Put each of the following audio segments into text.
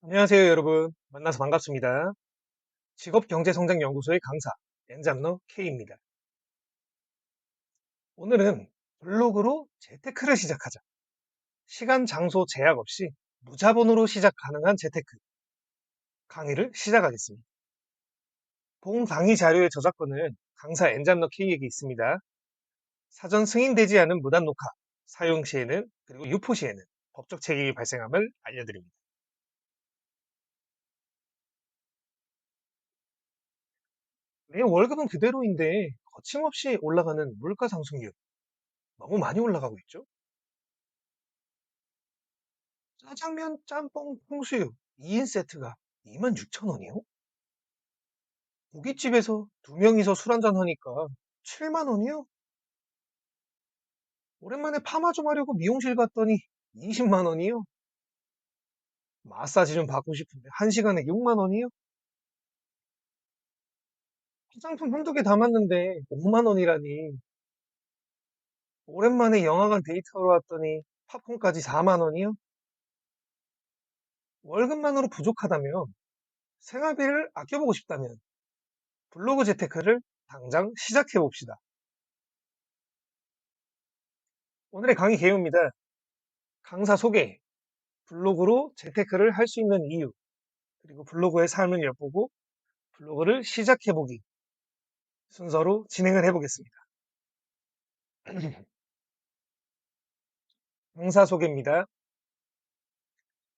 안녕하세요, 여러분. 만나서 반갑습니다. 직업경제성장연구소의 강사, 엔잡러 K입니다. 오늘은 블로그로 재테크를 시작하자. 시간, 장소 제약 없이 무자본으로 시작 가능한 재테크 강의를 시작하겠습니다. 본 강의 자료의 저작권은 강사 엔잡러 K에게 있습니다. 사전 승인되지 않은 무단 녹화, 사용 시에는 그리고 유포 시에는 법적 책임이 발생함을 알려드립니다. 내 월급은 그대로인데 거침없이 올라가는 물가 상승률 너무 많이 올라가고 있죠? 짜장면, 짬뽕, 탕수육 2인 세트가 26,000원이요? 고깃집에서 두 명이서 술 한잔 하니까 7만 원이요? 오랜만에 파마 좀 하려고 미용실 갔더니 20만 원이요? 마사지 좀 받고 싶은데 1시간에 6만 원이요? 화장품 한두 개 담았는데 5만 원이라니. 오랜만에 영화관 데이트하러 왔더니 팝콘까지 4만 원이요? 월급만으로 부족하다면, 생활비를 아껴보고 싶다면 블로그 재테크를 당장 시작해 봅시다. 오늘의 강의 개요입니다. 강사 소개, 블로그로 재테크를 할 수 있는 이유, 그리고 블로그의 삶을 엿보고 블로그를 시작해보기 순서로 진행을 해보겠습니다. 강사 소개입니다.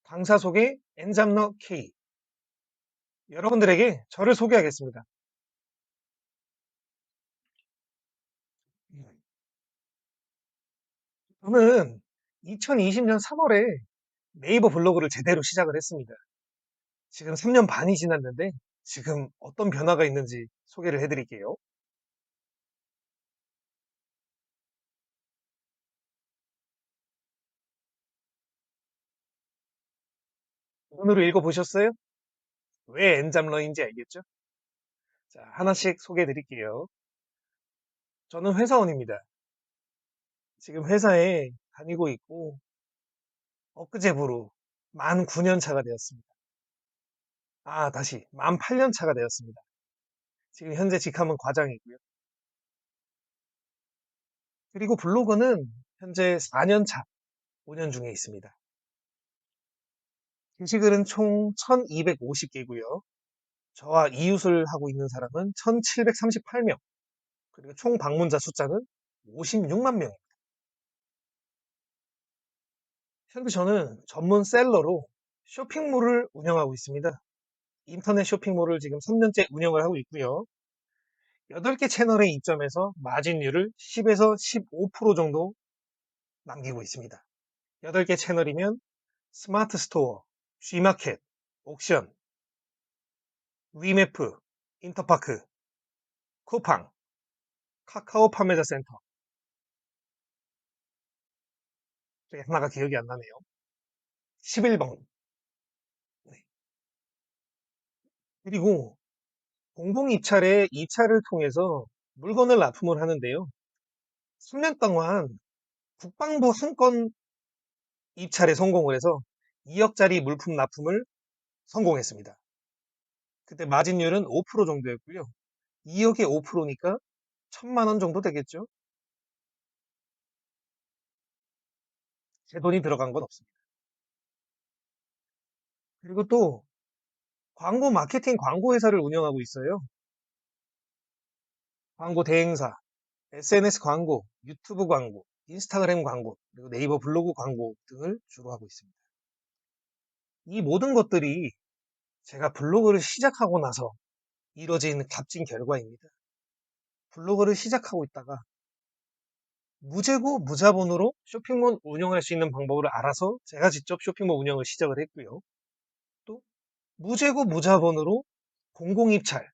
강사 소개 엔잡러 K. 여러분들에게 저를 소개하겠습니다. 저는 2020년 3월에 네이버 블로그를 제대로 시작을 했습니다. 지금 3년 반이 지났는데 지금 어떤 변화가 있는지 소개를 해드릴게요. 오늘을 읽어보셨어요? 왜 엔잡러인지 알겠죠? 자, 하나씩 소개해드릴게요. 저는 회사원입니다. 지금 회사에 다니고 있고 엊그제부로 만 9년 차가 되었습니다. 다시 만 8년 차가 되었습니다. 지금 현재 직함은 과장이고요. 그리고 블로그는 현재 4년 차, 5년 중에 있습니다. 게시글은 총 1250개고요. 저와 이웃을 하고 있는 사람은 1738명, 그리고 총 방문자 숫자는 56만 명. 현재 저는 전문 셀러로 쇼핑몰을 운영하고 있습니다. 인터넷 쇼핑몰을 지금 3년째 운영을 하고 있고요. 8개 채널에 입점해서 마진율을 10에서 15% 정도 남기고 있습니다. 8개 채널이면 스마트 스토어, G마켓, 옥션, 위메프, 인터파크, 쿠팡, 카카오 판매자 센터. 저기 하나가 기억이 안 나네요. 11번. 그리고 공공 입찰에 입찰을 통해서 물건을 납품을 하는데요. 3년 동안 국방부 한 건 입찰에 성공을 해서 2억짜리 물품 납품을 성공했습니다. 그때 마진율은 5% 정도였고요. 2억에 5%니까 1,000만 원 정도 되겠죠? 제 돈이 들어간 건 없습니다. 그리고 또 광고 마케팅 광고 회사를 운영하고 있어요. 광고 대행사, SNS 광고, 유튜브 광고, 인스타그램 광고, 그리고 네이버 블로그 광고 등을 주로 하고 있습니다. 이 모든 것들이 제가 블로그를 시작하고 나서 이뤄진 값진 결과입니다. 블로그를 시작하고 있다가 무재고 무자본으로 쇼핑몰 운영할 수 있는 방법을 알아서 제가 직접 쇼핑몰 운영을 시작을 했고요. 또 무재고 무자본으로 공공입찰,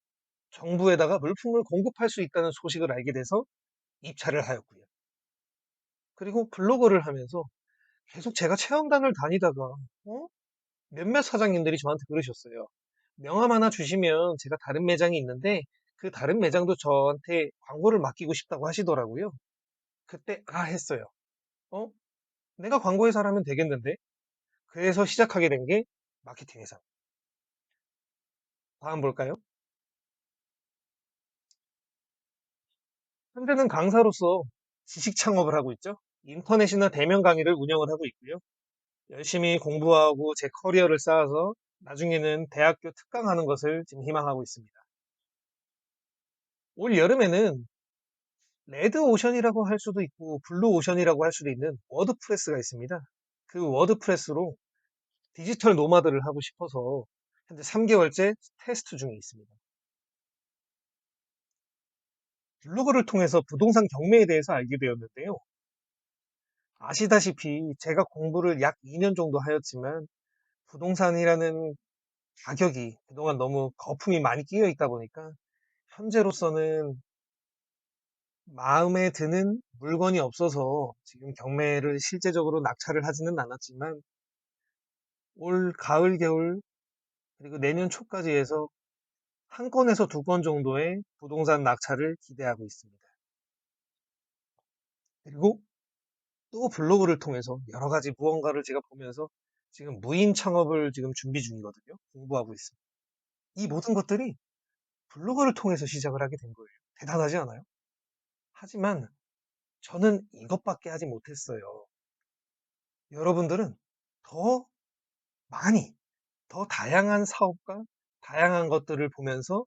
정부에다가 물품을 공급할 수 있다는 소식을 알게 돼서 입찰을 하였고요. 그리고 블로거를 하면서 계속 제가 체험단을 다니다가 몇몇 사장님들이 저한테 그러셨어요. 명함 하나 주시면 제가 다른 매장이 있는데 그 다른 매장도 저한테 광고를 맡기고 싶다고 하시더라고요. 그때 했어요. 어? 내가 광고회사라면 되겠는데? 그래서 시작하게 된 게 마케팅 회사. 다음 볼까요? 현재는 강사로서 지식 창업을 하고 있죠. 인터넷이나 대면 강의를 운영을 하고 있고요. 열심히 공부하고 제 커리어를 쌓아서 나중에는 대학교 특강하는 것을 지금 희망하고 있습니다. 올 여름에는 레드 오션이라고 할 수도 있고 블루 오션이라고 할 수도 있는 워드프레스가 있습니다. 그 워드프레스로 디지털 노마드를 하고 싶어서 현재 3개월째 테스트 중에 있습니다. 블로그를 통해서 부동산 경매에 대해서 알게 되었는데요. 아시다시피 제가 공부를 약 2년 정도 하였지만 부동산이라는 가격이 그동안 너무 거품이 많이 끼어 있다 보니까 현재로서는 마음에 드는 물건이 없어서 지금 경매를 실제적으로 낙찰을 하지는 않았지만 올 가을, 겨울 그리고 내년 초까지 해서 한 건에서 두 건 정도의 부동산 낙찰을 기대하고 있습니다. 그리고 또 블로그를 통해서 여러 가지 무언가를 제가 보면서 지금 무인 창업을 지금 준비 중이거든요. 공부하고 있습니다. 이 모든 것들이 블로그를 통해서 시작을 하게 된 거예요. 대단하지 않아요? 하지만 저는 이것밖에 하지 못했어요. 여러분들은 더 많이, 더 다양한 사업과 다양한 것들을 보면서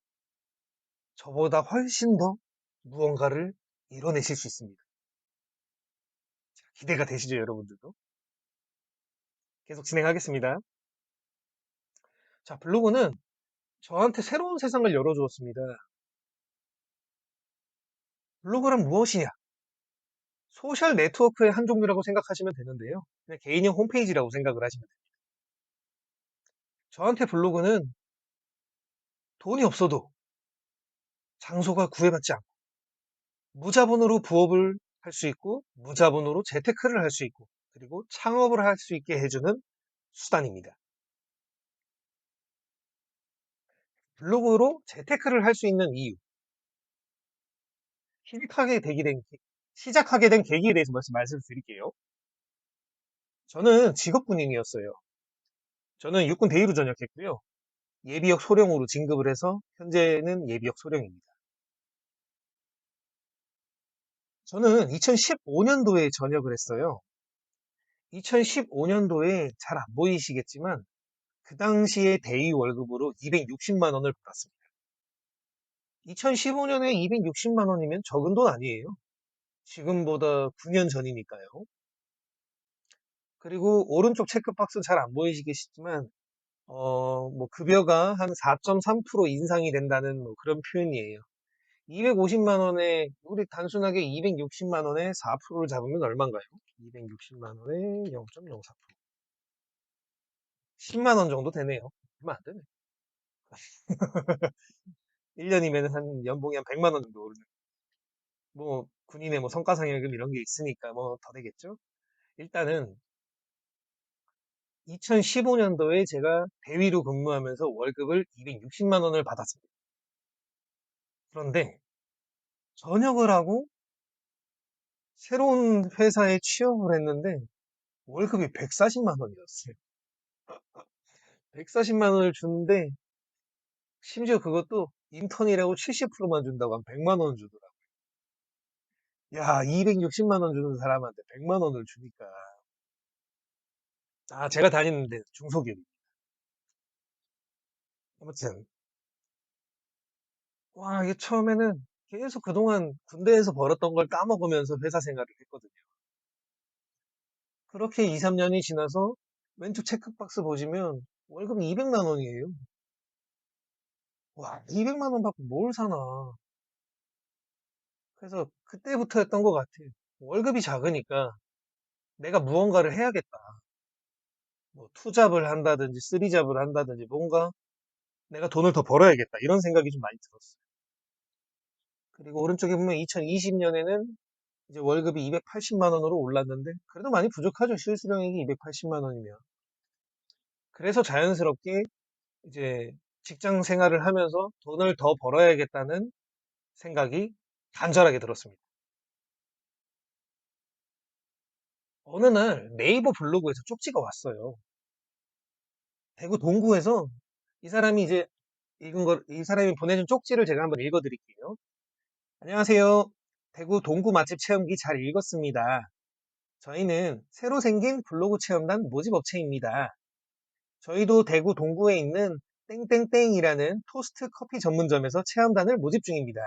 저보다 훨씬 더 무언가를 이뤄내실 수 있습니다. 기대가 되시죠, 여러분들도? 계속 진행하겠습니다. 자, 블로그는 저한테 새로운 세상을 열어주었습니다. 블로그란 무엇이냐? 소셜 네트워크의 한 종류라고 생각하시면 되는데요. 그냥 개인용 홈페이지라고 생각을 하시면 돼요. 저한테 블로그는 돈이 없어도 장소가 구애받지 않고 무자본으로 부업을 할 수 있고 무자본으로 재테크를 할 수 있고 그리고 창업을 할 수 있게 해주는 수단입니다. 블로그로 재테크를 할 수 있는 이유, 시작하게 되게 된, 시작하게 된 계기에 대해서 말씀드릴게요. 저는 직업 군인이었어요. 저는 육군 대위로 전역했고요. 예비역 소령으로 진급을 해서 현재는 예비역 소령입니다. 저는 2015년도에 전역을 했어요. 2015년도에 잘 안 보이시겠지만 그 당시에 대위 월급으로 260만 원을 받았습니다. 2015년에 260만 원이면 적은 돈 아니에요. 지금보다 9년 전이니까요. 그리고 오른쪽 체크박스 잘 안 보이시겠지만 뭐 급여가 한 4.3% 인상이 된다는 뭐 그런 표현이에요. 250만 원에 우리 단순하게 260만 원에 4%를 잡으면 얼마인가요? 260만 원에 0.04%. 10만 원 정도 되네요. 얼마 안 되네. 1년이면 한 연봉이 한 100만 원 정도 오르는. 뭐 군인의 뭐 성과상여금 이런 게 있으니까 뭐 더 되겠죠? 일단은 2015년도에 제가 대위로 근무하면서 월급을 260만 원을 받았습니다. 그런데 전역을 하고 새로운 회사에 취업을 했는데 월급이 140만 원이었어요. 140만 원을 주는데 심지어 그것도 인턴이라고 70%만 준다고 한 100만 원 주더라고요. 야, 260만 원 주는 사람한테 100만 원을 주니까. 아, 제가 다니는 데 중소기업입니다. 아무튼 와, 이게 처음에는 계속 그동안 군대에서 벌었던 걸 까먹으면서 회사 생활을 했거든요. 그렇게 2, 3년이 지나서 왼쪽 체크박스 보시면 월급 200만 원이에요. 와, 200만 원 받고 뭘 사나. 그래서 그때부터였던 것 같아요. 월급이 작으니까 내가 무언가를 해야겠다. 뭐 투잡을 한다든지 쓰리잡을 한다든지 뭔가 내가 돈을 더 벌어야겠다. 이런 생각이 좀 많이 들었어요. 그리고 오른쪽에 보면 2020년에는 이제 월급이 280만 원으로 올랐는데 그래도 많이 부족하죠. 실수령액이 280만 원이면. 그래서 자연스럽게 이제 직장 생활을 하면서 돈을 더 벌어야겠다는 생각이 간절하게 들었습니다. 어느 날 네이버 블로그에서 쪽지가 왔어요. 대구 동구에서 이 사람이 이제 이 사람이 보내준 쪽지를 제가 한번 읽어드릴게요. 안녕하세요. 대구 동구 맛집 체험기 잘 읽었습니다. 저희는 새로 생긴 블로그 체험단 모집 업체입니다. 저희도 대구 동구에 있는 땡땡땡이라는 토스트 커피 전문점에서 체험단을 모집 중입니다.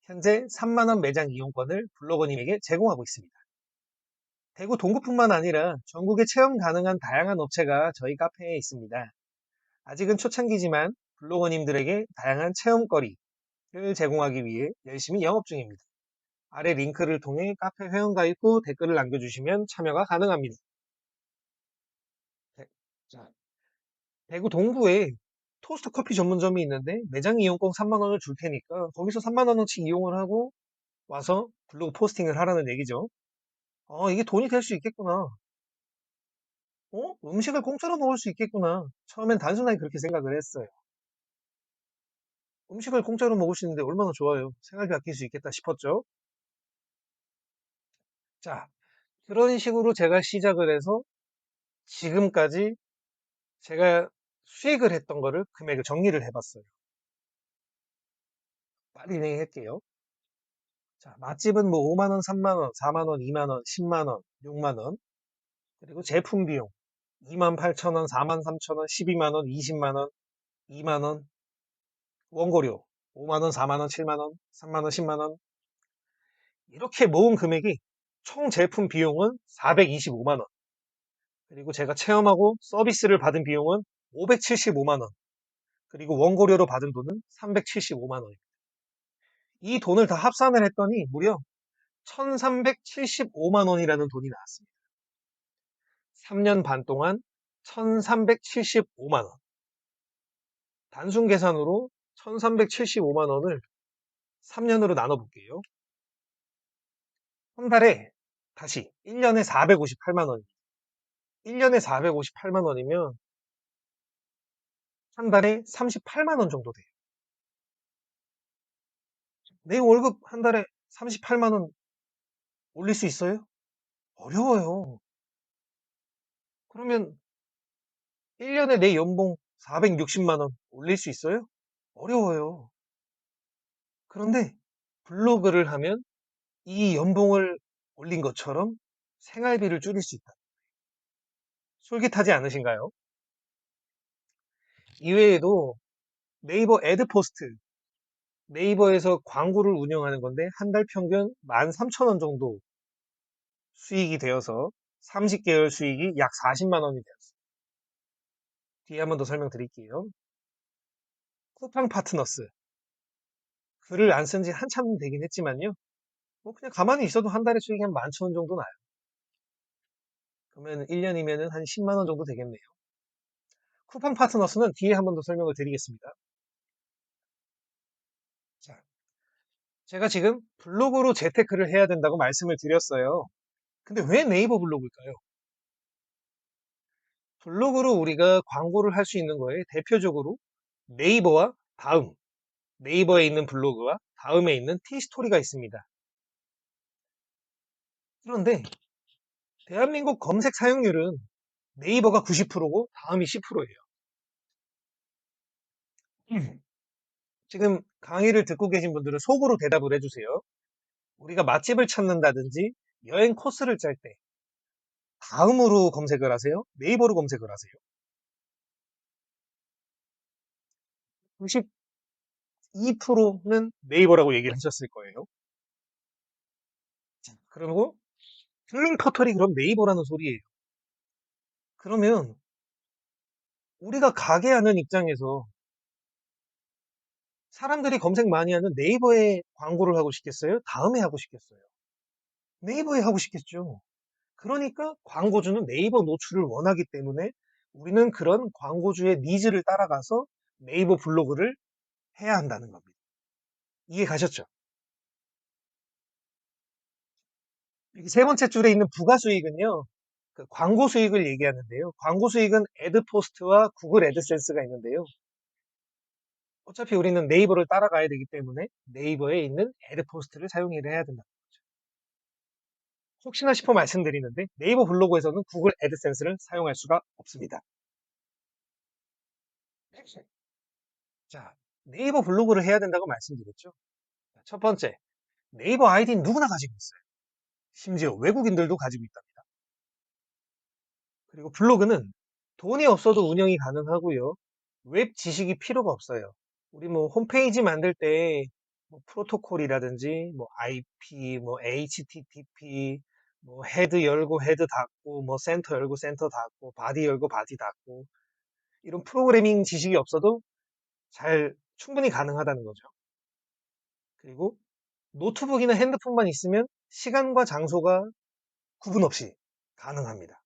현재 3만 원 매장 이용권을 블로거님에게 제공하고 있습니다. 대구 동구뿐만 아니라 전국에 체험 가능한 다양한 업체가 저희 카페에 있습니다. 아직은 초창기지만 블로거님들에게 다양한 체험거리를 제공하기 위해 열심히 영업 중입니다. 아래 링크를 통해 카페 회원가입 후 댓글을 남겨주시면 참여가 가능합니다. 네. 자, 대구 동구에 토스트 커피 전문점이 있는데 매장 이용권 3만 원을 줄 테니까 거기서 3만 원어치 이용을 하고 와서 블로그 포스팅을 하라는 얘기죠. 이게 돈이 될 수 있겠구나. 음식을 공짜로 먹을 수 있겠구나. 처음엔 단순하게 그렇게 생각을 했어요. 음식을 공짜로 먹을 수 있는데 얼마나 좋아요. 생활비 아낄 수 있겠다 싶었죠. 자, 그런 식으로 제가 시작을 해서 지금까지 제가 수익을 했던 거를 금액을 정리를 해봤어요. 빨리 진행할게요. 자, 맛집은 뭐 5만 원, 3만 원, 4만 원, 2만 원, 10만 원, 6만 원. 그리고 제품 비용 2만 8천 원, 4만 3천 원, 12만 원, 20만 원, 2만 원. 원고료 5만 원, 4만 원, 7만 원, 3만 원, 10만 원. 이렇게 모은 금액이 총 제품 비용은 425만 원. 그리고 제가 체험하고 서비스를 받은 비용은 575만 원. 그리고 원고료로 받은 돈은 375만 원입니다. 이 돈을 다 합산을 했더니 무려 1375만 원이라는 돈이 나왔습니다. 3년 반 동안 1375만 원. 단순 계산으로 1375만 원을 3년으로 나눠볼게요. 한 달에 다시 1년에 458만 원. 1년에 458만 원이면 한 달에 38만 원 정도 돼요. 내 월급 한 달에 38만 원 올릴 수 있어요? 어려워요. 그러면 1년에 내 연봉 460만 원 올릴 수 있어요? 어려워요. 그런데 블로그를 하면 이 연봉을 올린 것처럼 생활비를 줄일 수 있다. 솔깃하지 않으신가요? 이외에도 네이버 애드포스트, 네이버에서 광고를 운영하는 건데 한 달 평균 13,000원 정도 수익이 되어서 30개월 수익이 약 40만 원이 되었어요. 뒤에 한 번 더 설명드릴게요. 쿠팡 파트너스. 글을 안 쓴 지 한참 되긴 했지만요. 뭐 그냥 가만히 있어도 한 달에 수익이 한 11,000원 정도 나요. 그러면 1년이면은 한 10만 원 정도 되겠네요. 쿠팡 파트너스는 뒤에 한 번 더 설명을 드리겠습니다. 자, 제가 지금 블로그로 재테크를 해야 된다고 말씀을 드렸어요. 근데 왜 네이버 블로그일까요? 블로그로 우리가 광고를 할 수 있는 거에 대표적으로 네이버와 다음, 네이버에 있는 블로그와 다음에 있는 티스토리가 있습니다. 그런데 대한민국 검색 사용률은 네이버가 90%고 다음이 10%예요. 지금 강의를 듣고 계신 분들은 속으로 대답을 해주세요. 우리가 맛집을 찾는다든지 여행 코스를 짤 때 다음으로 검색을 하세요? 네이버로 검색을 하세요? 92%는 네이버라고 얘기를 하셨을 거예요. 그리고 힐링 포털이 그럼 네이버라는 소리예요. 그러면 우리가 가게 하는 입장에서 사람들이 검색 많이 하는 네이버에 광고를 하고 싶겠어요? 다음에 하고 싶겠어요? 네이버에 하고 싶겠죠. 그러니까 광고주는 네이버 노출을 원하기 때문에 우리는 그런 광고주의 니즈를 따라가서 네이버 블로그를 해야 한다는 겁니다. 이해 가셨죠? 여기 세 번째 줄에 있는 부가 수익은요, 그 광고 수익을 얘기하는데요. 광고 수익은 애드포스트와 구글 애드센스가 있는데요. 어차피 우리는 네이버를 따라가야 되기 때문에 네이버에 있는 애드포스트를 사용을 해야 된다. 혹시나 싶어 말씀드리는데 네이버 블로그에서는 구글 애드센스를 사용할 수가 없습니다. 자, 네이버 블로그를 해야 된다고 말씀드렸죠. 첫 번째, 네이버 아이디는 누구나 가지고 있어요. 심지어 외국인들도 가지고 있답니다. 그리고 블로그는 돈이 없어도 운영이 가능하고요. 웹 지식이 필요가 없어요. 우리 뭐 홈페이지 만들 때 뭐 프로토콜이라든지 뭐 IP, 뭐 HTTP, 뭐 헤드 열고 헤드 닫고, 뭐 센터 열고 센터 닫고, 바디 열고 바디 닫고 이런 프로그래밍 지식이 없어도 잘 충분히 가능하다는 거죠. 그리고 노트북이나 핸드폰만 있으면 시간과 장소가 구분 없이 가능합니다.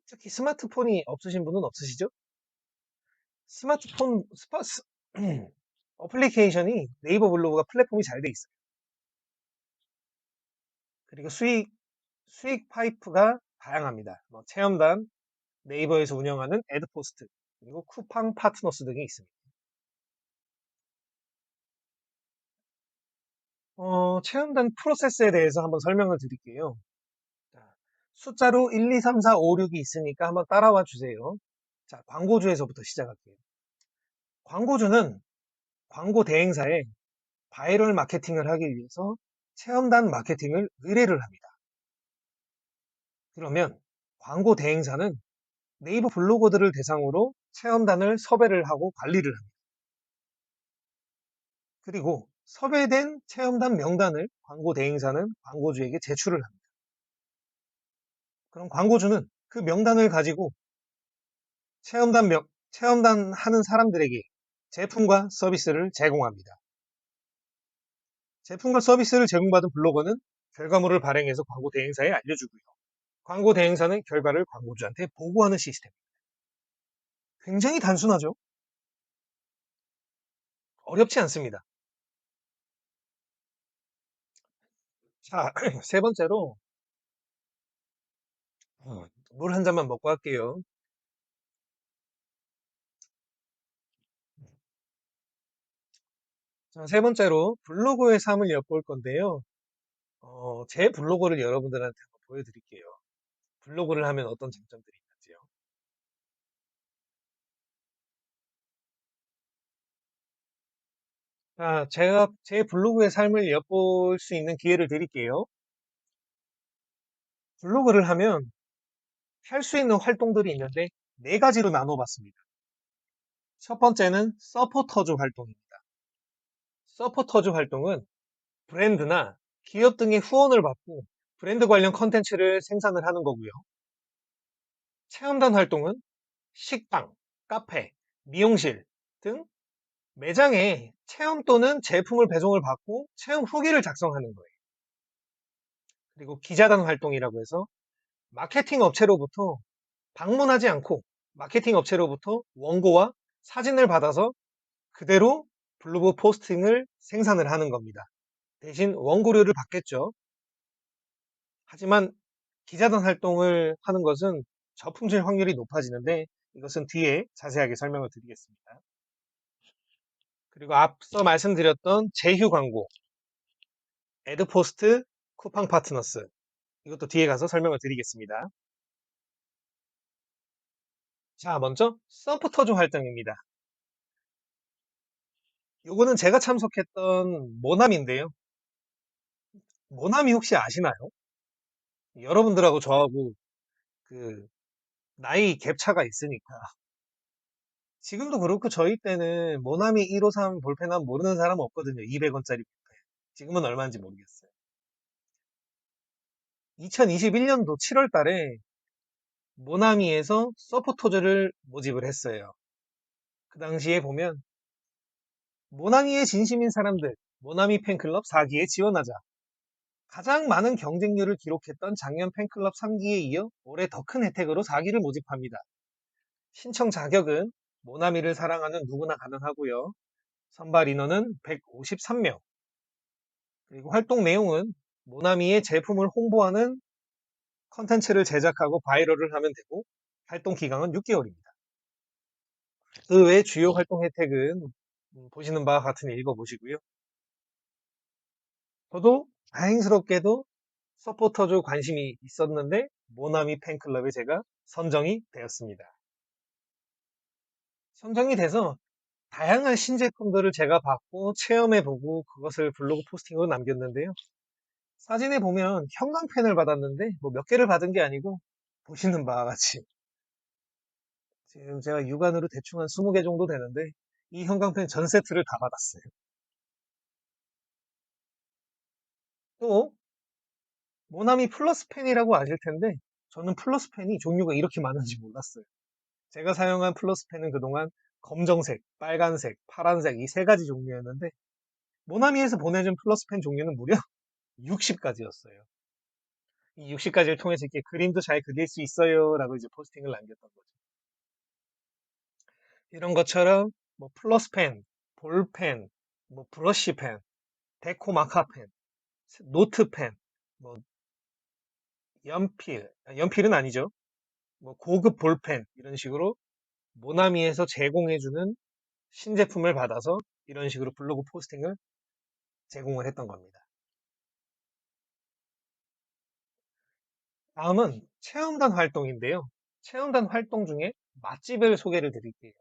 특히 스마트폰이 없으신 분은 없으시죠? 스마트폰 어플리케이션이 네이버 블로그가 플랫폼이 잘 돼 있어요. 그리고 수익 파이프가 다양합니다. 뭐 체험단, 네이버에서 운영하는 애드포스트, 그리고 쿠팡 파트너스 등이 있습니다. 체험단 프로세스에 대해서 한번 설명을 드릴게요. 자, 숫자로 1, 2, 3, 4, 5, 6이 있으니까 한번 따라와 주세요. 자, 광고주에서부터 시작할게요. 광고주는 광고 대행사에 바이럴 마케팅을 하기 위해서 체험단 마케팅을 의뢰를 합니다. 그러면 광고 대행사는 네이버 블로거들을 대상으로 체험단을 섭외를 하고 관리를 합니다. 그리고 섭외된 체험단 명단을 광고 대행사는 광고주에게 제출을 합니다. 그럼 광고주는 그 명단을 가지고 체험단 하는 사람들에게 제품과 서비스를 제공합니다. 제품과 서비스를 제공받은 블로거는 결과물을 발행해서 광고 대행사에 알려주고요. 광고 대행사는 결과를 광고주한테 보고하는 시스템. 굉장히 단순하죠? 어렵지 않습니다. 자, 세 번째로 물 한 잔만 먹고 할게요. 자, 세 번째로 블로그의 삶을 엿볼 건데요. 제 블로그를 여러분들한테 한번 보여드릴게요. 블로그를 하면 어떤 장점들이 있는지요. 자, 제가 제 블로그의 삶을 엿볼 수 있는 기회를 드릴게요. 블로그를 하면 할 수 있는 활동들이 있는데 네 가지로 나눠봤습니다. 첫 번째는 서포터즈 활동입니다. 서포터즈 활동은 브랜드나 기업 등의 후원을 받고 브랜드 관련 컨텐츠를 생산을 하는 거고요. 체험단 활동은 식당, 카페, 미용실 등 매장에 체험 또는 제품을 배송을 받고 체험 후기를 작성하는 거예요. 그리고 기자단 활동이라고 해서 마케팅 업체로부터 방문하지 않고 마케팅 업체로부터 원고와 사진을 받아서 그대로 블로그 포스팅을 생산을 하는 겁니다. 대신 원고료를 받겠죠. 하지만 기자단 활동을 하는 것은 저품질 확률이 높아지는데 이것은 뒤에 자세하게 설명을 드리겠습니다. 그리고 앞서 말씀드렸던 제휴 광고, 애드포스트, 쿠팡 파트너스 이것도 뒤에 가서 설명을 드리겠습니다. 자, 먼저 서포터즈 활동입니다. 요거는 제가 참석했던 모남인데요. 모남이 혹시 아시나요? 여러분들하고 저하고 그 나이 갭 차가 있으니까 지금도 그렇고 저희 때는 모나미 153 볼펜함 모르는 사람 없거든요. 200원짜리 볼펜. 지금은 얼마인지 모르겠어요. 2021년도 7월 달에 모나미에서 서포터즈를 모집을 했어요. 그 당시에 보면 모나미의 진심인 사람들, 모나미 팬클럽 4기에 지원하자. 가장 많은 경쟁률을 기록했던 작년 팬클럽 3기에 이어 올해 더 큰 혜택으로 4기를 모집합니다. 신청 자격은 모나미를 사랑하는 누구나 가능하고요. 선발 인원은 153명. 그리고 활동 내용은 모나미의 제품을 홍보하는 컨텐츠를 제작하고 바이럴을 하면 되고 활동 기간은 6개월입니다. 그 외 주요 활동 혜택은 보시는 바와 같으니 읽어보시고요. 저도 다행스럽게도 서포터즈 관심이 있었는데 모나미 팬클럽에 제가 선정이 되었습니다. 선정이 돼서 다양한 신제품들을 제가 봤고 체험해보고 그것을 블로그 포스팅으로 남겼는데요. 사진에 보면 형광펜을 받았는데 뭐 몇 개를 받은 게 아니고 보시는 바와 같이 지금 제가 육안으로 대충 한 20개 정도 되는데 이 형광펜 전 세트를 다 받았어요. 또 모나미 플러스 펜이라고 아실 텐데 저는 플러스 펜이 종류가 이렇게 많은지 몰랐어요. 제가 사용한 플러스 펜은 그동안 검정색, 빨간색, 파란색 이 세 가지 종류였는데 모나미에서 보내준 플러스 펜 종류는 무려 60가지였어요. 이 60가지를 통해서 이렇게 그림도 잘 그릴 수 있어요 라고 이제 포스팅을 남겼던 거죠. 이런 것처럼 뭐 플러스 펜, 볼펜, 뭐 브러쉬 펜, 데코 마카 펜, 노트 펜, 뭐 연필은 아니죠. 뭐 고급 볼펜 이런 식으로 모나미에서 제공해주는 신제품을 받아서 이런 식으로 블로그 포스팅을 제공을 했던 겁니다. 다음은 체험단 활동인데요. 체험단 활동 중에 맛집을 소개를 드릴게요.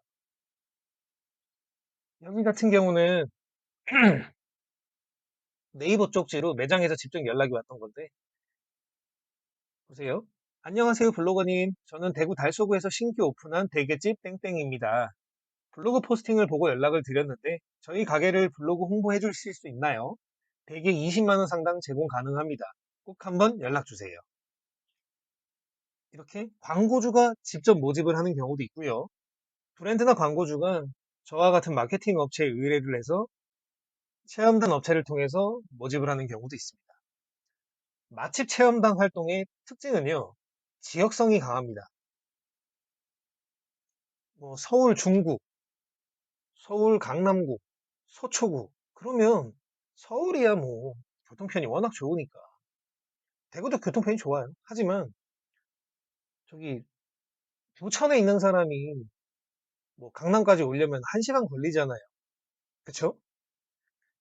여기 같은 경우는 네이버 쪽지로 매장에서 직접 연락이 왔던 건데, 보세요. 안녕하세요, 블로거님. 저는 대구 달서구에서 신규 오픈한 대게집 땡땡입니다. 블로그 포스팅을 보고 연락을 드렸는데, 저희 가게를 블로그 홍보해 주실 수 있나요? 대게 20만 원 상당 제공 가능합니다. 꼭 한번 연락 주세요. 이렇게 광고주가 직접 모집을 하는 경우도 있고요. 브랜드나 광고주가 저와 같은 마케팅 업체에 의뢰를 해서 체험단 업체를 통해서 모집을 하는 경우도 있습니다. 맛집 체험단 활동의 특징은요, 지역성이 강합니다. 뭐 서울 중구, 서울 강남구, 서초구. 그러면 서울이야 뭐 교통편이 워낙 좋으니까. 대구도 교통편이 좋아요. 하지만 저기 부천에 있는 사람이 뭐 강남까지 오려면 1시간 걸리잖아요. 그쵸?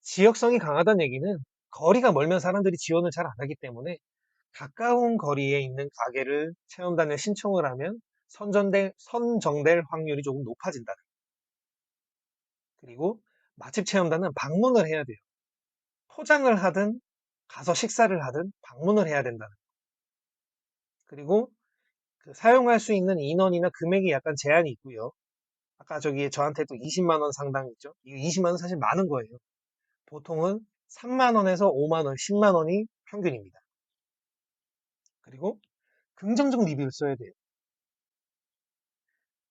지역성이 강하다는 얘기는 거리가 멀면 사람들이 지원을 잘 안 하기 때문에 가까운 거리에 있는 가게를 체험단에 신청을 하면 선정될 확률이 조금 높아진다. 그리고 맛집 체험단은 방문을 해야 돼요. 포장을 하든 가서 식사를 하든 방문을 해야 된다는. 그리고 그 사용할 수 있는 인원이나 금액이 약간 제한이 있고요. 아까 저기 저한테 또 20만 원 상당 있죠? 이 20만 원 사실 많은 거예요. 보통은 3만 원에서 5만 원, 10만 원이 평균입니다. 그리고 긍정적 리뷰를 써야 돼요.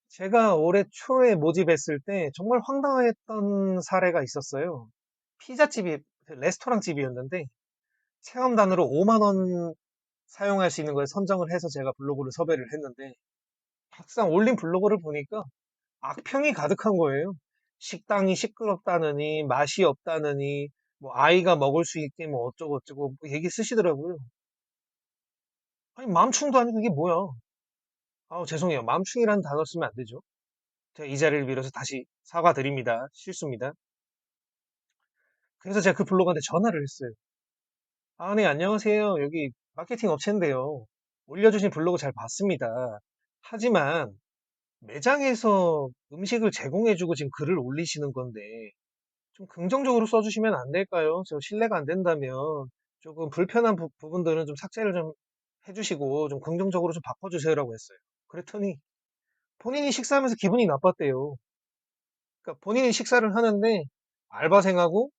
제가 올해 초에 모집했을 때 정말 황당했던 사례가 있었어요. 피자집이, 레스토랑 집이었는데 체험단으로 5만 원 사용할 수 있는 걸 선정을 해서 제가 블로그를 섭외를 했는데 막상 올린 블로그를 보니까 악평이 가득한 거예요. 식당이 시끄럽다느니, 맛이 없다느니, 뭐 아이가 먹을 수 있게 뭐 어쩌고 저쩌고 뭐 얘기 쓰시더라고요. 아니, 맘충도 아니고 이게 뭐야. 아우, 죄송해요. 맘충이라는 단어 쓰면 안 되죠. 제가 이 자리를 빌어서 다시 사과드립니다. 실수입니다. 그래서 제가 그 블로거한테 전화를 했어요. 아, 네, 안녕하세요. 여기 마케팅 업체인데요. 올려주신 블로그 잘 봤습니다. 하지만 매장에서 음식을 제공해주고 지금 글을 올리시는 건데 좀 긍정적으로 써주시면 안 될까요? 저 신뢰가 안 된다면 조금 불편한 부분들은 좀 삭제를 좀 해주시고 좀 긍정적으로 좀 바꿔주세요라고 했어요. 그랬더니 본인이 식사하면서 기분이 나빴대요. 그러니까 본인이 식사를 하는데 알바생하고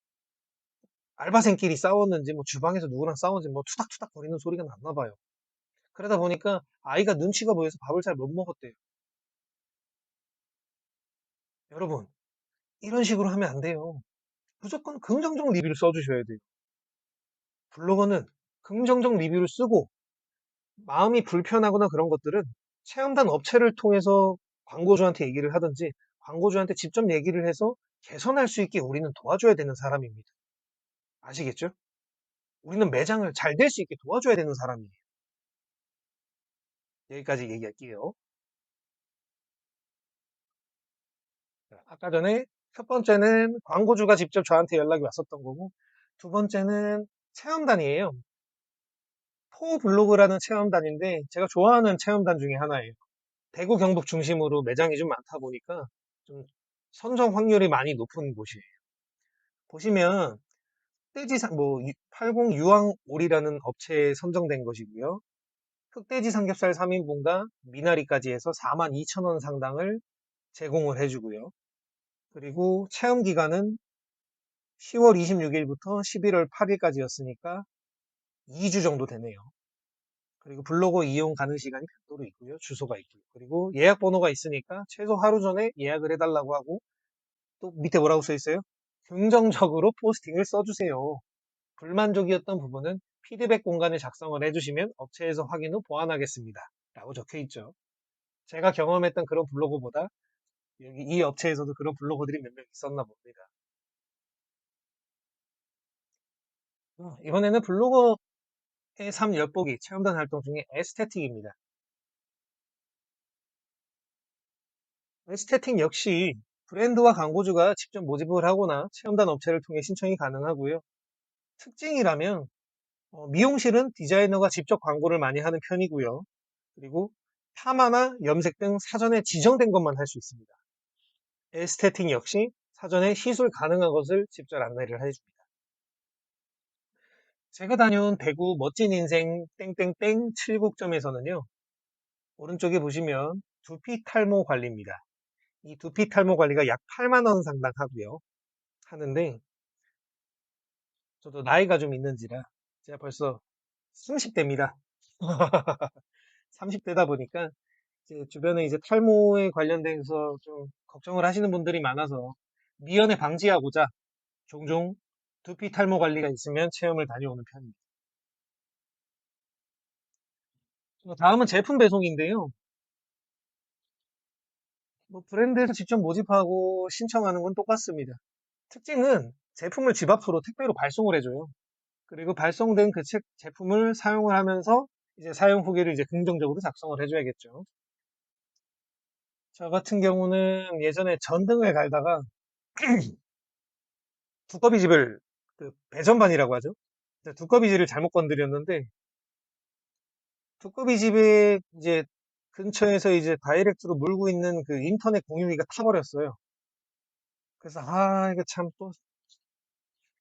알바생끼리 싸웠는지 뭐 주방에서 누구랑 싸웠는지 뭐 투닥투닥 거리는 소리가 났나 봐요. 그러다 보니까 아이가 눈치가 보여서 밥을 잘 못 먹었대요. 여러분, 이런 식으로 하면 안 돼요. 무조건 긍정적 리뷰를 써주셔야 돼요. 블로거는 긍정적 리뷰를 쓰고 마음이 불편하거나 그런 것들은 체험단 업체를 통해서 광고주한테 얘기를 하든지 광고주한테 직접 얘기를 해서 개선할 수 있게 우리는 도와줘야 되는 사람입니다. 아시겠죠? 우리는 매장을 잘 될 수 있게 도와줘야 되는 사람이에요. 여기까지 얘기할게요. 아까 전에 첫 번째는 광고주가 직접 저한테 연락이 왔었던 거고, 두 번째는 체험단이에요. 포블로그라는 체험단인데 제가 좋아하는 체험단 중에 하나예요. 대구 경북 중심으로 매장이 좀 많다 보니까 좀 선정 확률이 많이 높은 곳이에요. 보시면 흑돼지 뭐 80 유황올이라는 업체에 선정된 것이고요. 흑돼지 삼겹살 3인분과 미나리까지 해서 42,000원 상당을 제공을 해주고요. 그리고 체험 기간은 10월 26일부터 11월 8일까지였으니까 2주 정도 되네요. 그리고 블로거 이용 가능 시간이 별도로 있고요. 주소가 있고요. 그리고 예약 번호가 있으니까 최소 하루 전에 예약을 해달라고 하고 또 밑에 뭐라고 써 있어요? 긍정적으로 포스팅을 써주세요. 불만족이었던 부분은 피드백 공간을 작성을 해주시면 업체에서 확인 후 보완하겠습니다. 라고 적혀 있죠. 제가 경험했던 그런 블로거보다 여기 이 업체에서도 그런 블로거들이 몇 명 있었나 봅니다. 이번에는 블로거의 삶 엿보기 체험단 활동 중에 에스테틱입니다. 에스테틱 역시 브랜드와 광고주가 직접 모집을 하거나 체험단 업체를 통해 신청이 가능하고요. 특징이라면 미용실은 디자이너가 직접 광고를 많이 하는 편이고요. 그리고 파마나 염색 등 사전에 지정된 것만 할 수 있습니다. 에스테틱 역시 사전에 시술 가능한 것을 직접 안내를 해줍니다. 제가 다녀온 대구 멋진 인생 땡땡땡 7국점에서는요. 오른쪽에 보시면 두피 탈모 관리입니다. 이 두피 탈모 관리가 약 8만 원 상당 하고요. 하는데 저도 나이가 좀 있는지라 제가 벌써 30대입니다. 30대다 보니까 이제 주변에 이제 탈모에 관련돼서 좀 걱정을 하시는 분들이 많아서 미연에 방지하고자 종종 두피 탈모 관리가 있으면 체험을 다녀오는 편입니다. 다음은 제품 배송인데요. 뭐 브랜드에서 직접 모집하고 신청하는 건 똑같습니다. 특징은 제품을 집 앞으로 택배로 발송을 해줘요. 그리고 발송된 그 제품을 사용을 하면서 이제 사용 후기를 이제 긍정적으로 작성을 해줘야겠죠. 저 같은 경우는 예전에 전등을 갈다가 두꺼비집을 그 배전반이라고 하죠. 두꺼비집을 잘못 건드렸는데 두꺼비집에 이제 근처에서 이제 다이렉트로 물고 있는 그 인터넷 공유기가 타버렸어요. 그래서 아 이게 참 또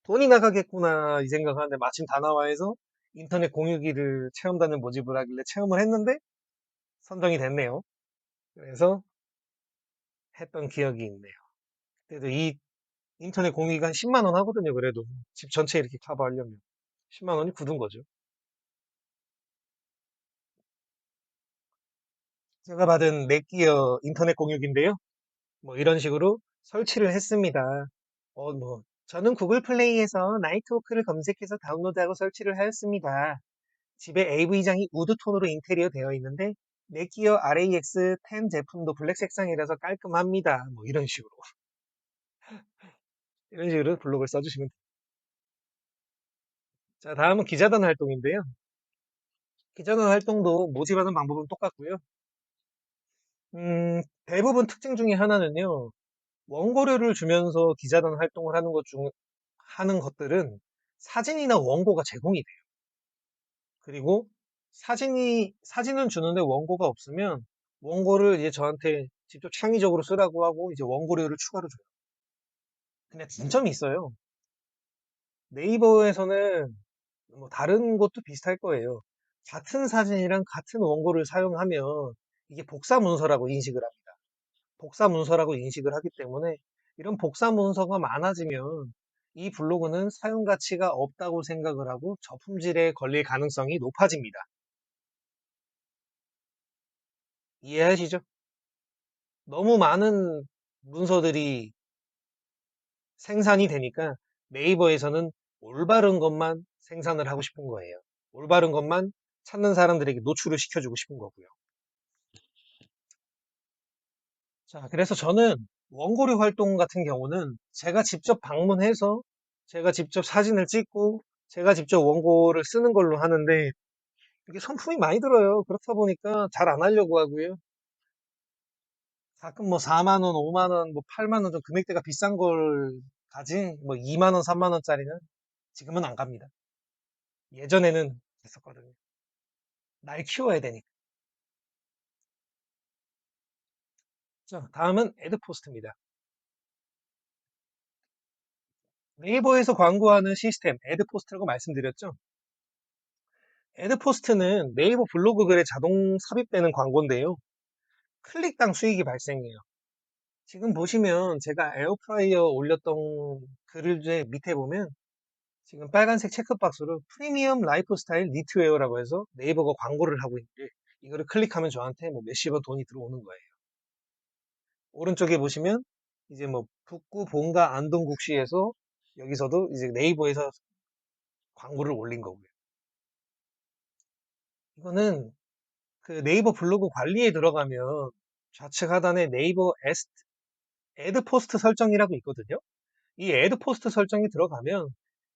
돈이 나가겠구나 이 생각하는데 마침 다나와에서 인터넷 공유기를 체험단을 모집을 하길래 체험을 했는데 선정이 됐네요. 그래서 했던 기억이 있네요. 그래도 이 인터넷 공유기가 한 10만 원 하거든요. 그래도 집 전체 이렇게 커버하려면 10만 원이 굳은 거죠. 제가 받은 넷기어 인터넷 공유기인데요. 뭐 이런 식으로 설치를 했습니다. 저는 구글 플레이에서 나이트워크를 검색해서 다운로드하고 설치를 하였습니다. 집에 AV장이 우드톤으로 인테리어 되어 있는데 넷기어 RAX10 제품도 블랙 색상이라서 깔끔합니다. 뭐 이런 식으로 블로그를 써주시면 됩니다. 자, 다음은 기자단 활동인데요. 기자단 활동도 모집하는 방법은 똑같고요. 대부분 특징 중에 하나는요. 원고료를 주면서 기자단 활동을 하는 것들은 사진이나 원고가 제공이 돼요. 그리고 사진은 주는데 원고가 없으면 원고를 이제 저한테 직접 창의적으로 쓰라고 하고 이제 원고료를 추가로 줘요. 근데 단점이 있어요. 네이버에서는 뭐 다른 것도 비슷할 거예요. 같은 사진이랑 같은 원고를 사용하면 이게 복사 문서라고 인식을 합니다. 복사 문서라고 인식을 하기 때문에 이런 복사 문서가 많아지면 이 블로그는 사용 가치가 없다고 생각을 하고 저품질에 걸릴 가능성이 높아집니다. 이해하시죠? 너무 많은 문서들이 생산이 되니까 네이버에서는 올바른 것만 생산을 하고 싶은 거예요. 올바른 것만 찾는 사람들에게 노출을 시켜주고 싶은 거고요. 자, 그래서 저는 원고료 활동 같은 경우는 제가 직접 방문해서 제가 직접 사진을 찍고 제가 직접 원고를 쓰는 걸로 하는데 이게 손품이 많이 들어요. 그렇다 보니까 잘 안 하려고 하고요. 가끔 뭐 4만 원, 5만 원, 뭐 8만 원 좀 금액대가 비싼 걸 가지 뭐 2만 원, 3만 원짜리는 지금은 안 갑니다. 예전에는 했었거든요. 날 키워야 되니까. 자, 다음은 애드포스트입니다. 네이버에서 광고하는 시스템, 애드포스트라고 말씀드렸죠? 애드포스트는 네이버 블로그 글에 자동 삽입되는 광고인데요. 클릭당 수익이 발생해요. 지금 보시면 제가 에어프라이어 올렸던 글을 제 밑에 보면 지금 빨간색 체크박스로 프리미엄 라이프스타일 니트웨어라고 해서 네이버가 광고를 하고 있는데 이거를 클릭하면 저한테 뭐 몇십 원 돈이 들어오는 거예요. 오른쪽에 보시면 이제 뭐 북구 본가 안동국시에서 여기서도 이제 네이버에서 광고를 올린 거고요. 이거는 그 네이버 블로그 관리에 들어가면 좌측 하단에 네이버 애드 포스트 설정이라고 있거든요. 이 애드 포스트 설정이 들어가면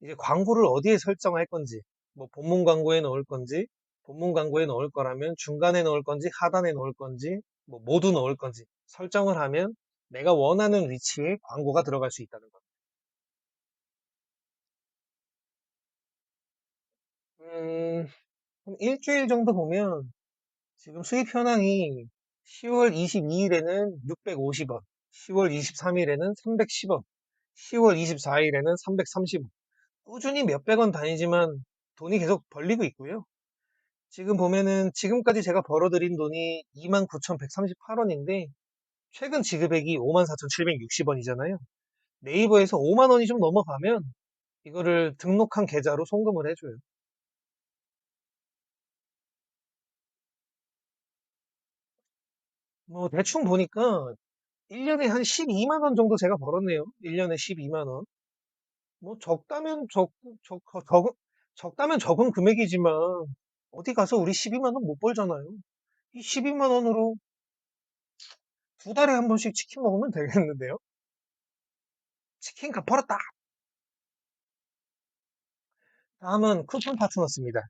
이제 광고를 어디에 설정할 건지, 뭐 본문 광고에 넣을 건지, 본문 광고에 넣을 거라면 중간에 넣을 건지, 하단에 넣을 건지, 뭐 모두 넣을 건지 설정을 하면 내가 원하는 위치에 광고가 들어갈 수 있다는 겁니다. 한 일주일 정도 보면 지금 수입 현황이 10월 22일에는 650원, 10월 23일에는 310원, 10월 24일에는 330원. 꾸준히 몇백 원 단위지만 돈이 계속 벌리고 있고요. 지금 보면은 지금까지 제가 벌어들인 돈이 29,138원인데 최근 지급액이 54,760원이잖아요. 네이버에서 5만 원이 좀 넘어가면 이거를 등록한 계좌로 송금을 해줘요. 뭐 대충 보니까 1년에 한 12만 원 정도 제가 벌었네요. 1년에 12만 원. 뭐 적다면 적은 금액이지만 어디 가서 우리 12만 원 못 벌잖아요. 이 12만 원으로 두 달에 한 번씩 치킨 먹으면 되겠는데요? 치킨 값 벌었다. 다음은 쿠폰 파트너스입니다.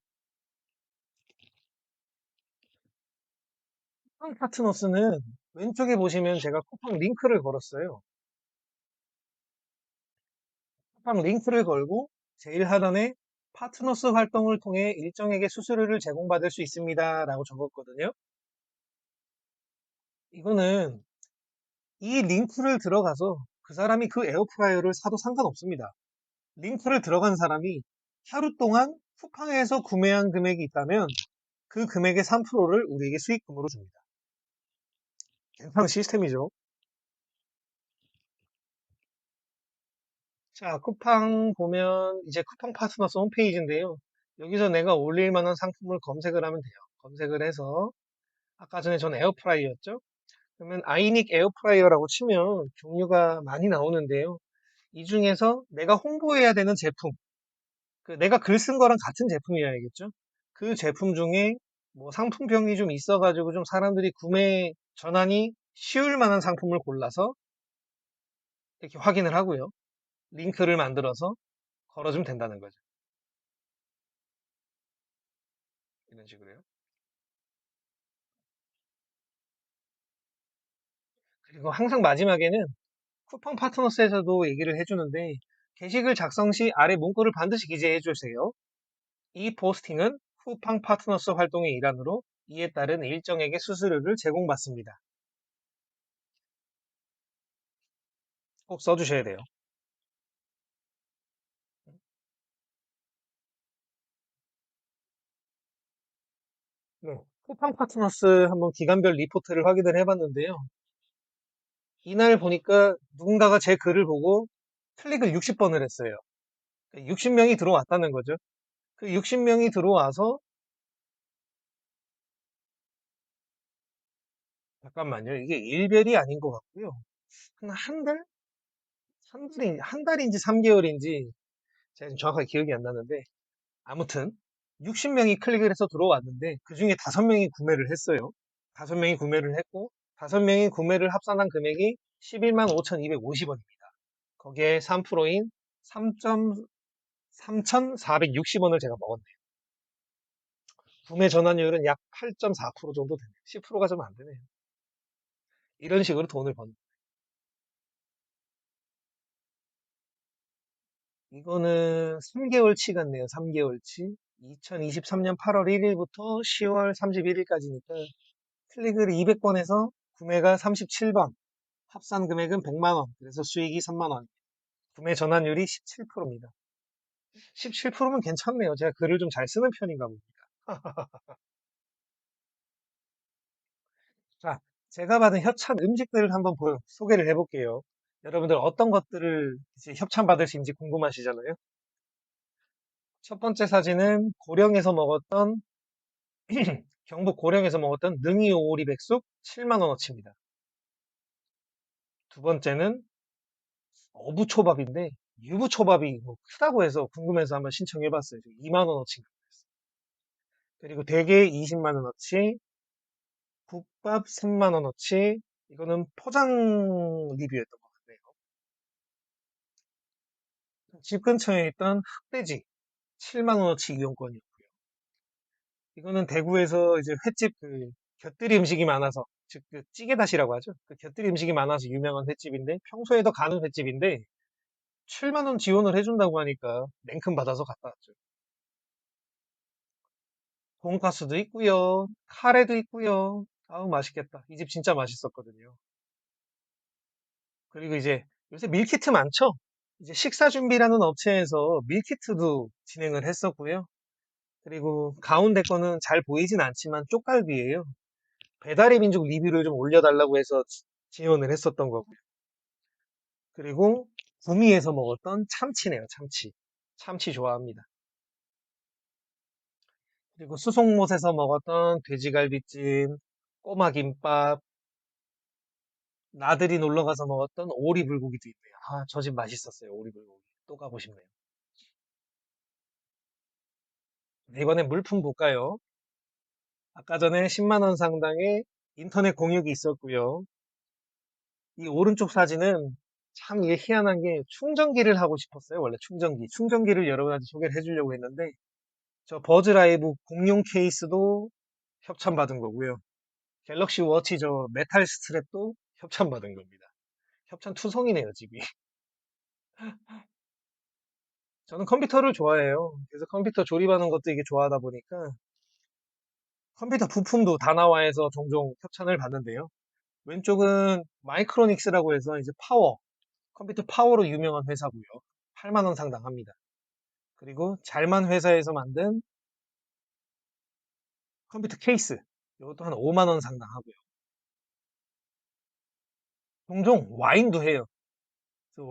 쿠폰 파트너스는 왼쪽에 보시면 제가 쿠팡 링크를 걸었어요. 쿠팡 링크를 걸고 제일 하단에 파트너스 활동을 통해 일정에게 수수료를 제공받을 수 있습니다. 라고 적었거든요. 이거는 이 링크를 들어가서 그 사람이 그 에어프라이어를 사도 상관없습니다. 링크를 들어간 사람이 하루 동안 쿠팡에서 구매한 금액이 있다면 그 금액의 3%를 우리에게 수익금으로 줍니다. 괜찮은 시스템이죠. 자, 쿠팡 보면 이제 쿠팡 파트너스 홈페이지인데요. 여기서 내가 올릴 만한 상품을 검색을 하면 돼요. 검색을 해서 아까 전에 전 에어프라이어였죠? 그러면 아이닉 에어프라이어라고 치면 종류가 많이 나오는데요. 이 중에서 내가 홍보해야 되는 제품, 그 내가 글 쓴 거랑 같은 제품이어야겠죠? 그 제품 중에 뭐 상품평이 좀 있어가지고 좀 사람들이 구매 전환이 쉬울 만한 상품을 골라서 이렇게 확인을 하고요. 링크를 만들어서 걸어주면 된다는 거죠. 이런 식으로요. 그리고 항상 마지막에는 쿠팡 파트너스에서도 얘기를 해주는데 게시글 작성 시 아래 문구를 반드시 기재해 주세요. 이 포스팅은 쿠팡 파트너스 활동의 일환으로 이에 따른 일정에게 수수료를 제공받습니다. 꼭 써주셔야 돼요. 네. 쿠팡 파트너스 한번 기간별 리포트를 확인을 해봤는데요. 이날 보니까 누군가가 제 글을 보고 클릭을 60번을 했어요. 60명이 들어왔다는 거죠. 그 60명이 들어와서 잠깐만요. 이게 일별이 아닌 것 같고요. 한 달? 한 달인지 3개월인지 제가 지금 정확하게 기억이 안 나는데 아무튼 60명이 클릭을 해서 들어왔는데 그중에 5명이 구매를 했어요. 5명이 구매를 했고 5명이 구매를 합산한 금액이 11만 5,250원입니다. 거기에 3%인 3,460원을 제가 먹었네요. 구매 전환율은 약 8.4% 정도 되네요. 10%가 좀 안 되네요. 이런 식으로 돈을 버는. 이거는 3개월치 같네요. 3개월치. 2023년 8월 1일부터 10월 31일까지니까 클릭을 200번에서 구매가 37번, 합산 금액은 100만 원, 그래서 수익이 3만 원. 구매 전환율이 17%입니다. 17%면 괜찮네요. 제가 글을 좀 잘 쓰는 편인가 봅니다. 자, 제가 받은 협찬 음식들을 한번 소개를 해볼게요. 여러분들 어떤 것들을 이제 협찬 받을 수 있는지 궁금하시잖아요. 첫 번째 사진은 고령에서 먹었던 경북 고령에서 먹었던 능이 오리 백숙 7만 원어치입니다. 두 번째는 어부초밥인데 유부초밥이 뭐 크다고 해서 궁금해서 한번 신청해봤어요. 2만 원어치. 그리고 대게 20만 원어치, 국밥 3만 원어치. 이거는 포장 리뷰였던 것 같네요. 집 근처에 있던 흑돼지 7만 원어치 이용권이었고요. 이거는 대구에서 이제 횟집 곁들이 음식이 많아서 즉 그 찌개다시라고 하죠. 그 곁들이 음식이 많아서 유명한 횟집인데 평소에도 가는 횟집인데 7만 원 지원을 해준다고 하니까 냉큼 받아서 갔다 왔죠. 돈가스도 있고요. 카레도 있고요. 아우 맛있겠다. 이 집 진짜 맛있었거든요. 그리고 이제 요새 밀키트 많죠? 이제 식사 준비라는 업체에서 밀키트도 진행을 했었고요. 그리고 가운데 거는 잘 보이진 않지만 쪽갈비예요. 배달의 민족 리뷰를 좀 올려달라고 해서 지원을 했었던 거고요. 그리고 구미에서 먹었던 참치네요, 참치. 참치 좋아합니다. 그리고 수송못에서 먹었던 돼지갈비찜, 꼬마김밥, 나들이 놀러 가서 먹었던 오리불고기도 있네요. 아, 저 집 맛있었어요, 오리불고기. 또 가고 싶네요. 네, 이번엔 물품 볼까요? 아까 전에 10만 원 상당의 인터넷 공유기 있었고요. 이 오른쪽 사진은 참 이게 희한한 게 충전기를 하고 싶었어요. 원래 충전기. 충전기를 여러분한테 소개를 해주려고 했는데 저 버즈라이브 공룡 케이스도 협찬받은 거고요. 갤럭시 워치 저 메탈 스트랩도 협찬받은 겁니다. 협찬 투성이네요, 집이. 저는 컴퓨터를 좋아해요. 그래서 컴퓨터 조립하는 것도 이게 좋아하다 보니까 컴퓨터 부품도 다나와에서 종종 협찬을 받는데요. 왼쪽은 마이크로닉스라고 해서 이제 컴퓨터 파워로 유명한 회사고요. 8만 원 상당 합니다. 그리고 잘만 회사에서 만든 컴퓨터 케이스. 이것도 한 5만 원 상당 하고요. 종종 와인도 해요. 그래서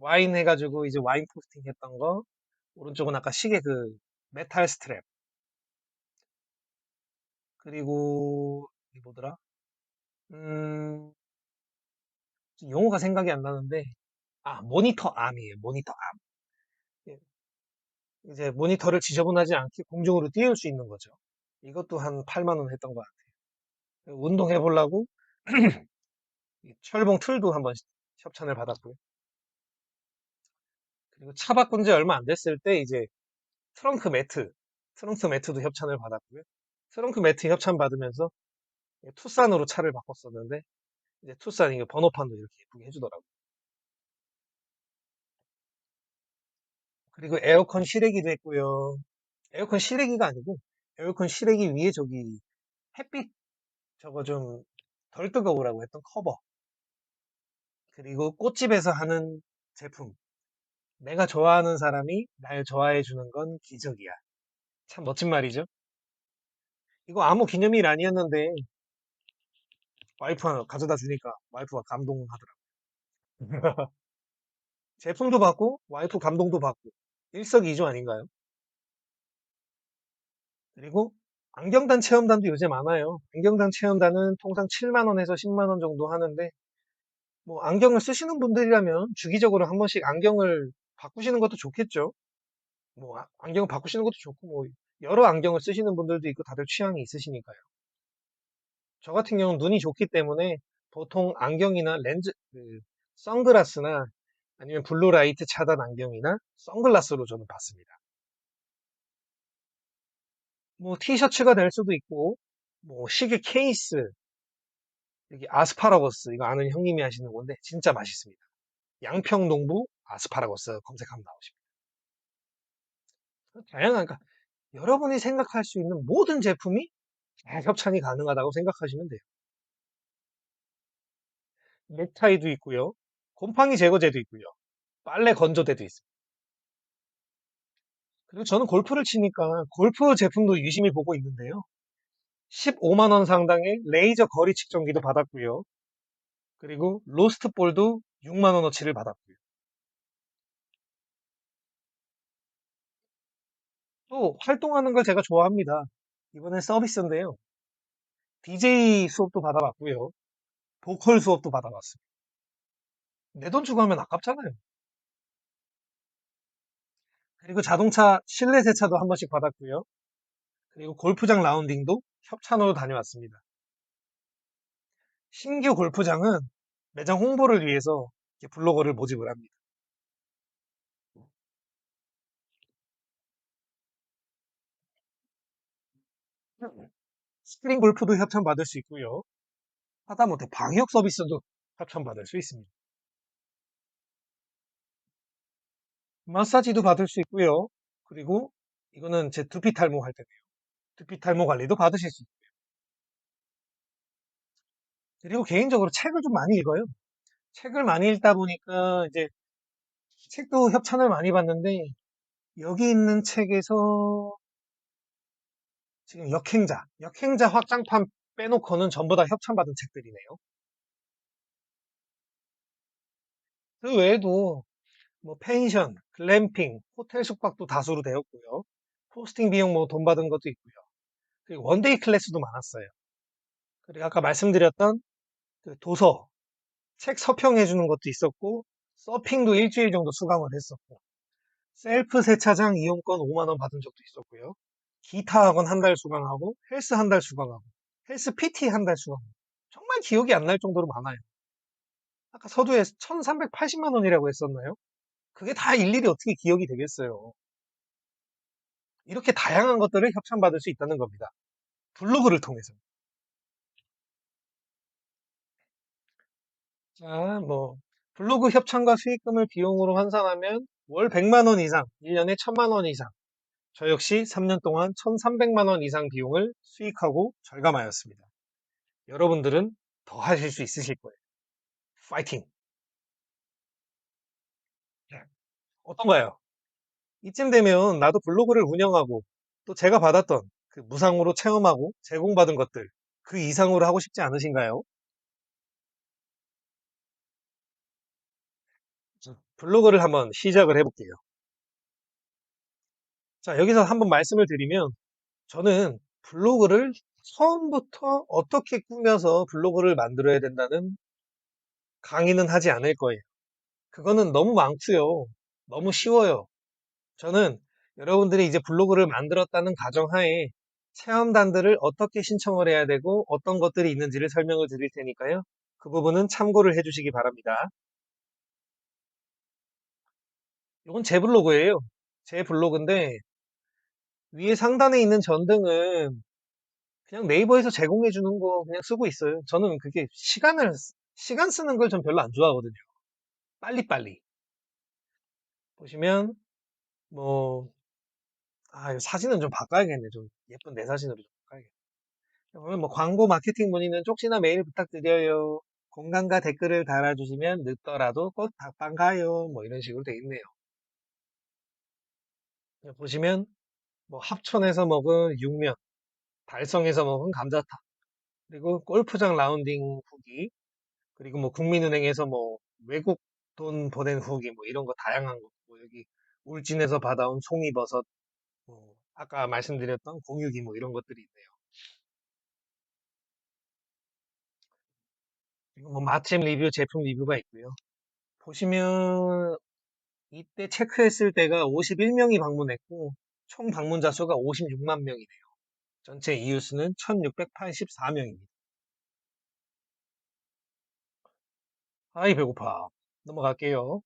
와인 해가지고 이제 와인 포스팅 했던 거. 오른쪽은 아까 시계 메탈 스트랩. 그리고 이 뭐더라? 음, 용어가 생각이 안 나는데 모니터 암이에요. 모니터 암. 예, 이제 모니터를 지저분하지 않게 공중으로 띄울 수 있는 거죠. 이것도 한 8만 원 했던 것 같아요. 운동해 보려고 철봉 틀도 한번 협찬을 받았고요. 그리고 차 바꾼 지 얼마 안 됐을 때 이제 트렁크 매트, 트렁크 매트도 협찬을 받았고요. 트렁크 매트 협찬 받으면서 투싼으로 차를 바꿨었는데 이제 투싼 이 번호판도 이렇게 예쁘게 해주더라고요. 그리고 에어컨 실외기도 했고요. 에어컨 실외기가 아니고 에어컨 실외기 위에 저기 햇빛 저거 좀 덜 뜨거우라고 했던 커버. 그리고 꽃집에서 하는 제품. 내가 좋아하는 사람이 날 좋아해 주는 건 기적이야. 참 멋진 말이죠. 이거 아무 기념일 아니었는데 와이프가 가져다 주니까 와이프가 감동하더라고요. 제품도 받고 와이프 감동도 받고 일석이조 아닌가요? 그리고 안경단 체험단도 요새 많아요. 안경단 체험단은 통상 7만 원에서 10만 원 정도 하는데 뭐 안경을 쓰시는 분들이라면 주기적으로 한 번씩 안경을 바꾸시는 것도 좋겠죠. 뭐 안경을 바꾸시는 것도 좋고 뭐 여러 안경을 쓰시는 분들도 있고 다들 취향이 있으시니까요. 저 같은 경우는 눈이 좋기 때문에 보통 안경이나 렌즈, 선글라스나 아니면 블루라이트 차단 안경이나 선글라스로 저는 봤습니다. 뭐 티셔츠가 될 수도 있고, 뭐 시계 케이스, 여기 아스파라거스 이거 아는 형님이 하시는 건데 진짜 맛있습니다. 양평동부 아스파라거스 검색하면 나오십니다. 다양한, 그러니까 여러분이 생각할 수 있는 모든 제품이 다 협찬이 가능하다고 생각하시면 돼요. 넥타이도 있고요. 곰팡이 제거제도 있고요. 빨래 건조대도 있습니다. 그리고 저는 골프를 치니까 골프 제품도 유심히 보고 있는데요. 15만 원 상당의 레이저 거리 측정기도 받았고요. 그리고 로스트 볼도 6만 원어치를 받았고요. 또 활동하는 걸 제가 좋아합니다. 이번엔 서비스인데요. DJ 수업도 받아봤고요. 보컬 수업도 받아봤습니다. 내 돈 주고 하면 아깝잖아요. 그리고 자동차 실내 세차도 한 번씩 받았고요. 그리고 골프장 라운딩도 협찬으로 다녀왔습니다. 신규 골프장은 매장 홍보를 위해서 이렇게 블로거를 모집을 합니다. 스크린 골프도 협찬 받을 수 있고요. 하다못해 방역 서비스도 협찬 받을 수 있습니다. 마사지도 받을 수 있고요. 그리고 이거는 제 두피 탈모 할 때네요. 두피 탈모 관리도 받으실 수 있고요. 그리고 개인적으로 책을 좀 많이 읽어요. 책을 많이 읽다 보니까 이제 책도 협찬을 많이 받는데 여기 있는 책에서 지금 역행자 확장판 빼놓고는 전부 다 협찬받은 책들이네요. 그 외에도 뭐 펜션, 글램핑, 호텔 숙박도 다수로 되었고요. 호스팅 비용 뭐 돈 받은 것도 있고요. 그리고 원데이 클래스도 많았어요. 그리고 아까 말씀드렸던 그 도서, 책 서평해 주는 것도 있었고, 서핑도 일주일 정도 수강을 했었고, 셀프 세차장 이용권 5만 원 받은 적도 있었고요. 기타 학원 한 달 수강하고, 헬스 한 달 수강하고, 헬스 PT 한 달 수강하고. 정말 기억이 안 날 정도로 많아요. 아까 서두에 1380만 원이라고 했었나요? 그게 다 일일이 어떻게 기억이 되겠어요. 이렇게 다양한 것들을 협찬받을 수 있다는 겁니다. 블로그를 통해서. 자, 뭐, 블로그 협찬과 수익금을 비용으로 환산하면 월 100만 원 이상, 1년에 1000만 원 이상. 저 역시 3년 동안 1300만 원 이상 비용을 수익하고 절감하였습니다. 여러분들은 더 하실 수 있으실 거예요. 파이팅! 네. 어떤가요? 이쯤 되면 나도 블로그를 운영하고 또 제가 받았던 그 무상으로 체험하고 제공받은 것들 그 이상으로 하고 싶지 않으신가요? 블로그를 한번 시작을 해볼게요. 자, 여기서 한번 말씀을 드리면 저는 블로그를 처음부터 어떻게 꾸며서 블로그를 만들어야 된다는 강의는 하지 않을 거예요. 그거는 너무 많고요. 너무 쉬워요. 저는 여러분들이 이제 블로그를 만들었다는 가정하에 체험단들을 어떻게 신청을 해야 되고 어떤 것들이 있는지를 설명을 드릴 테니까요. 그 부분은 참고를 해주시기 바랍니다. 이건 제 블로그예요. 제 블로그인데 위에 상단에 있는 전등은 그냥 네이버에서 제공해 주는 거 그냥 쓰고 있어요. 저는 그게 시간 쓰는 걸 전 별로 안 좋아하거든요. 빨리빨리. 보시면, 뭐, 이거 사진은 좀 바꿔야겠네. 좀 예쁜 내 사진으로 좀 바꿔야겠네. 보면 뭐 광고 마케팅 문의는 쪽지나 메일 부탁드려요. 공감과 댓글을 달아주시면 늦더라도 꼭 답방 가요. 뭐 이런 식으로 돼 있네요. 보시면, 뭐 합천에서 먹은 육면, 달성에서 먹은 감자탕, 그리고 골프장 라운딩 후기, 그리고 뭐 국민은행에서 뭐 외국 돈 보낸 후기 뭐 이런 거 다양한 거. 뭐 여기 울진에서 받아온 송이버섯, 뭐 아까 말씀드렸던 공유기 뭐 이런 것들이 있네요. 그리고 뭐 맛집 리뷰, 제품 리뷰가 있고요. 보시면 이때 체크했을 때가 51명이 방문했고 총 방문자 수가 56만 명이네요. 전체 이유 수는 1684명입니다. 아이 배고파. 넘어갈게요.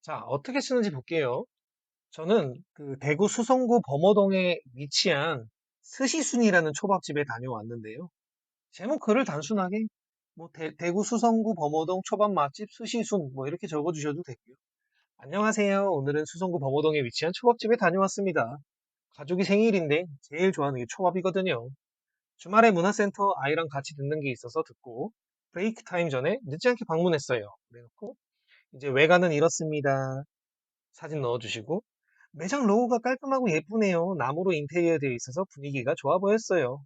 자, 어떻게 쓰는지 볼게요. 저는 그 대구 수성구 범어동에 위치한 스시순이라는 초밥집에 다녀왔는데요. 제목 글을 단순하게 뭐 대구 수성구 범어동 초밥 맛집 스시순 뭐 이렇게 적어주셔도 되고요. 안녕하세요. 오늘은 수성구 범어동에 위치한 초밥집에 다녀왔습니다. 가족이 생일인데 제일 좋아하는 게 초밥이거든요. 주말에 문화센터 아이랑 같이 듣는 게 있어서 듣고 브레이크 타임 전에 늦지 않게 방문했어요. 그래놓고 이제 외관은 이렇습니다. 사진 넣어주시고 매장 로고가 깔끔하고 예쁘네요. 나무로 인테리어 되어 있어서 분위기가 좋아 보였어요.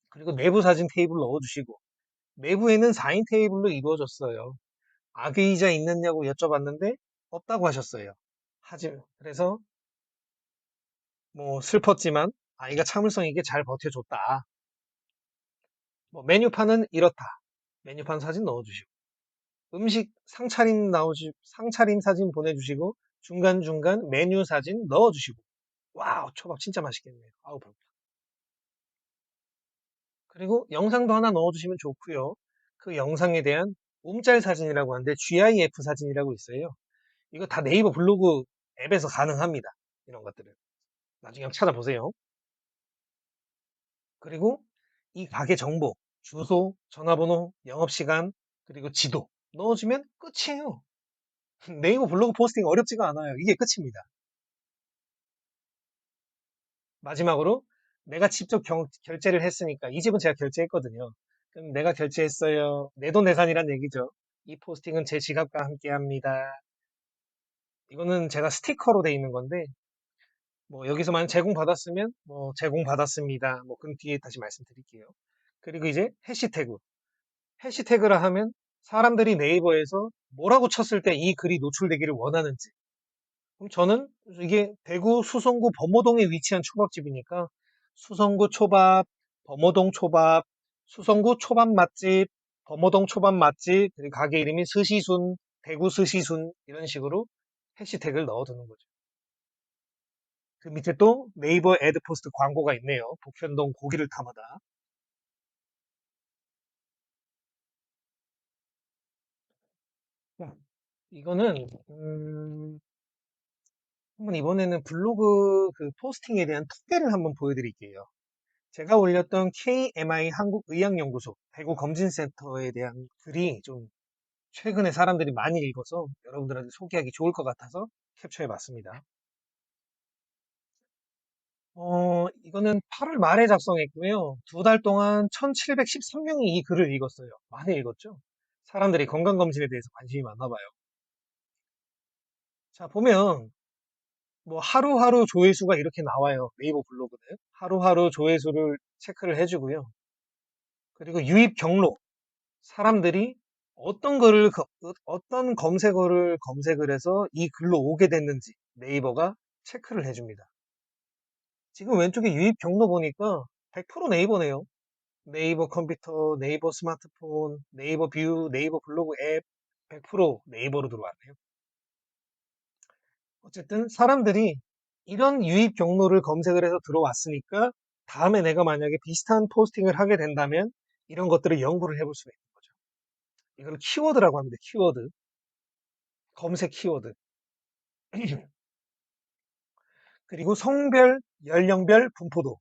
그리고 내부 사진 테이블 넣어주시고 내부에는 4인 테이블로 이루어졌어요. 아기 의자 있느냐고 여쭤봤는데 없다고 하셨어요. 그래서 뭐 슬펐지만 아이가 참을성 있게 잘 버텨줬다. 뭐 메뉴판은 이렇다. 메뉴판 사진 넣어주시고 음식 상차림 사진 보내주시고 중간중간 메뉴 사진 넣어주시고 와우 초밥 진짜 맛있겠네요. 아우 배고파. 그리고 영상도 하나 넣어주시면 좋고요. 그 영상에 대한 움짤 사진이라고 하는데 GIF 사진이라고 있어요. 이거 다 네이버 블로그 앱에서 가능합니다. 이런 것들은 나중에 한번 찾아보세요. 그리고 이 가게 정보, 주소, 전화번호, 영업시간, 그리고 지도 넣어주면 끝이에요. 네이버 블로그 포스팅 어렵지가 않아요. 이게 끝입니다. 마지막으로 내가 직접 결제를 했으니까 이 집은 제가 결제했거든요. 그럼 내가 결제했어요. 내돈내산이란 얘기죠. 이 포스팅은 제 지갑과 함께 합니다. 이거는 제가 스티커로 돼 있는 건데 뭐 여기서만 제공받았으면 뭐 제공받았습니다. 뭐 그 뒤에 다시 말씀드릴게요. 그리고 이제 해시태그. 해시태그라 하면 사람들이 네이버에서 뭐라고 쳤을 때 이 글이 노출되기를 원하는지. 그럼 저는 이게 대구 수성구 범호동에 위치한 초밥집이니까 수성구 초밥, 범호동 초밥, 수성구 초밥 맛집, 범호동 초밥 맛집, 그리고 가게 이름이 스시순, 대구 스시순 이런 식으로 해시태그를 넣어두는 거죠. 그 밑에 또 네이버 애드포스트 광고가 있네요. 북현동 고기를 담아다. 자, 이거는 한번 이번에는 블로그 그 포스팅에 대한 통계를 한번 보여드릴게요. 제가 올렸던 KMI 한국의학연구소 대구검진센터에 대한 글이 좀 최근에 사람들이 많이 읽어서 여러분들한테 소개하기 좋을 것 같아서 캡처해봤습니다. 이거는 8월 말에 작성했고요. 2달 동안 1713명이 이 글을 읽었어요. 많이 읽었죠? 사람들이 건강검진에 대해서 관심이 많나 봐요. 자, 보면 뭐 하루하루 조회수가 이렇게 나와요. 네이버 블로그는. 하루하루 조회수를 체크를 해주고요. 그리고 유입 경로. 사람들이 어떤 검색어를 검색을 해서 이 글로 오게 됐는지 네이버가 체크를 해줍니다. 지금 왼쪽에 유입 경로 보니까 100% 네이버네요. 네이버 컴퓨터, 네이버 스마트폰, 네이버 뷰, 네이버 블로그 앱 100% 네이버로 들어왔네요. 어쨌든 사람들이 이런 유입 경로를 검색을 해서 들어왔으니까 다음에 내가 만약에 비슷한 포스팅을 하게 된다면 이런 것들을 연구를 해볼 수가 있는 거죠. 이걸 키워드라고 합니다. 키워드. 검색 키워드. 그리고 성별, 연령별 분포도.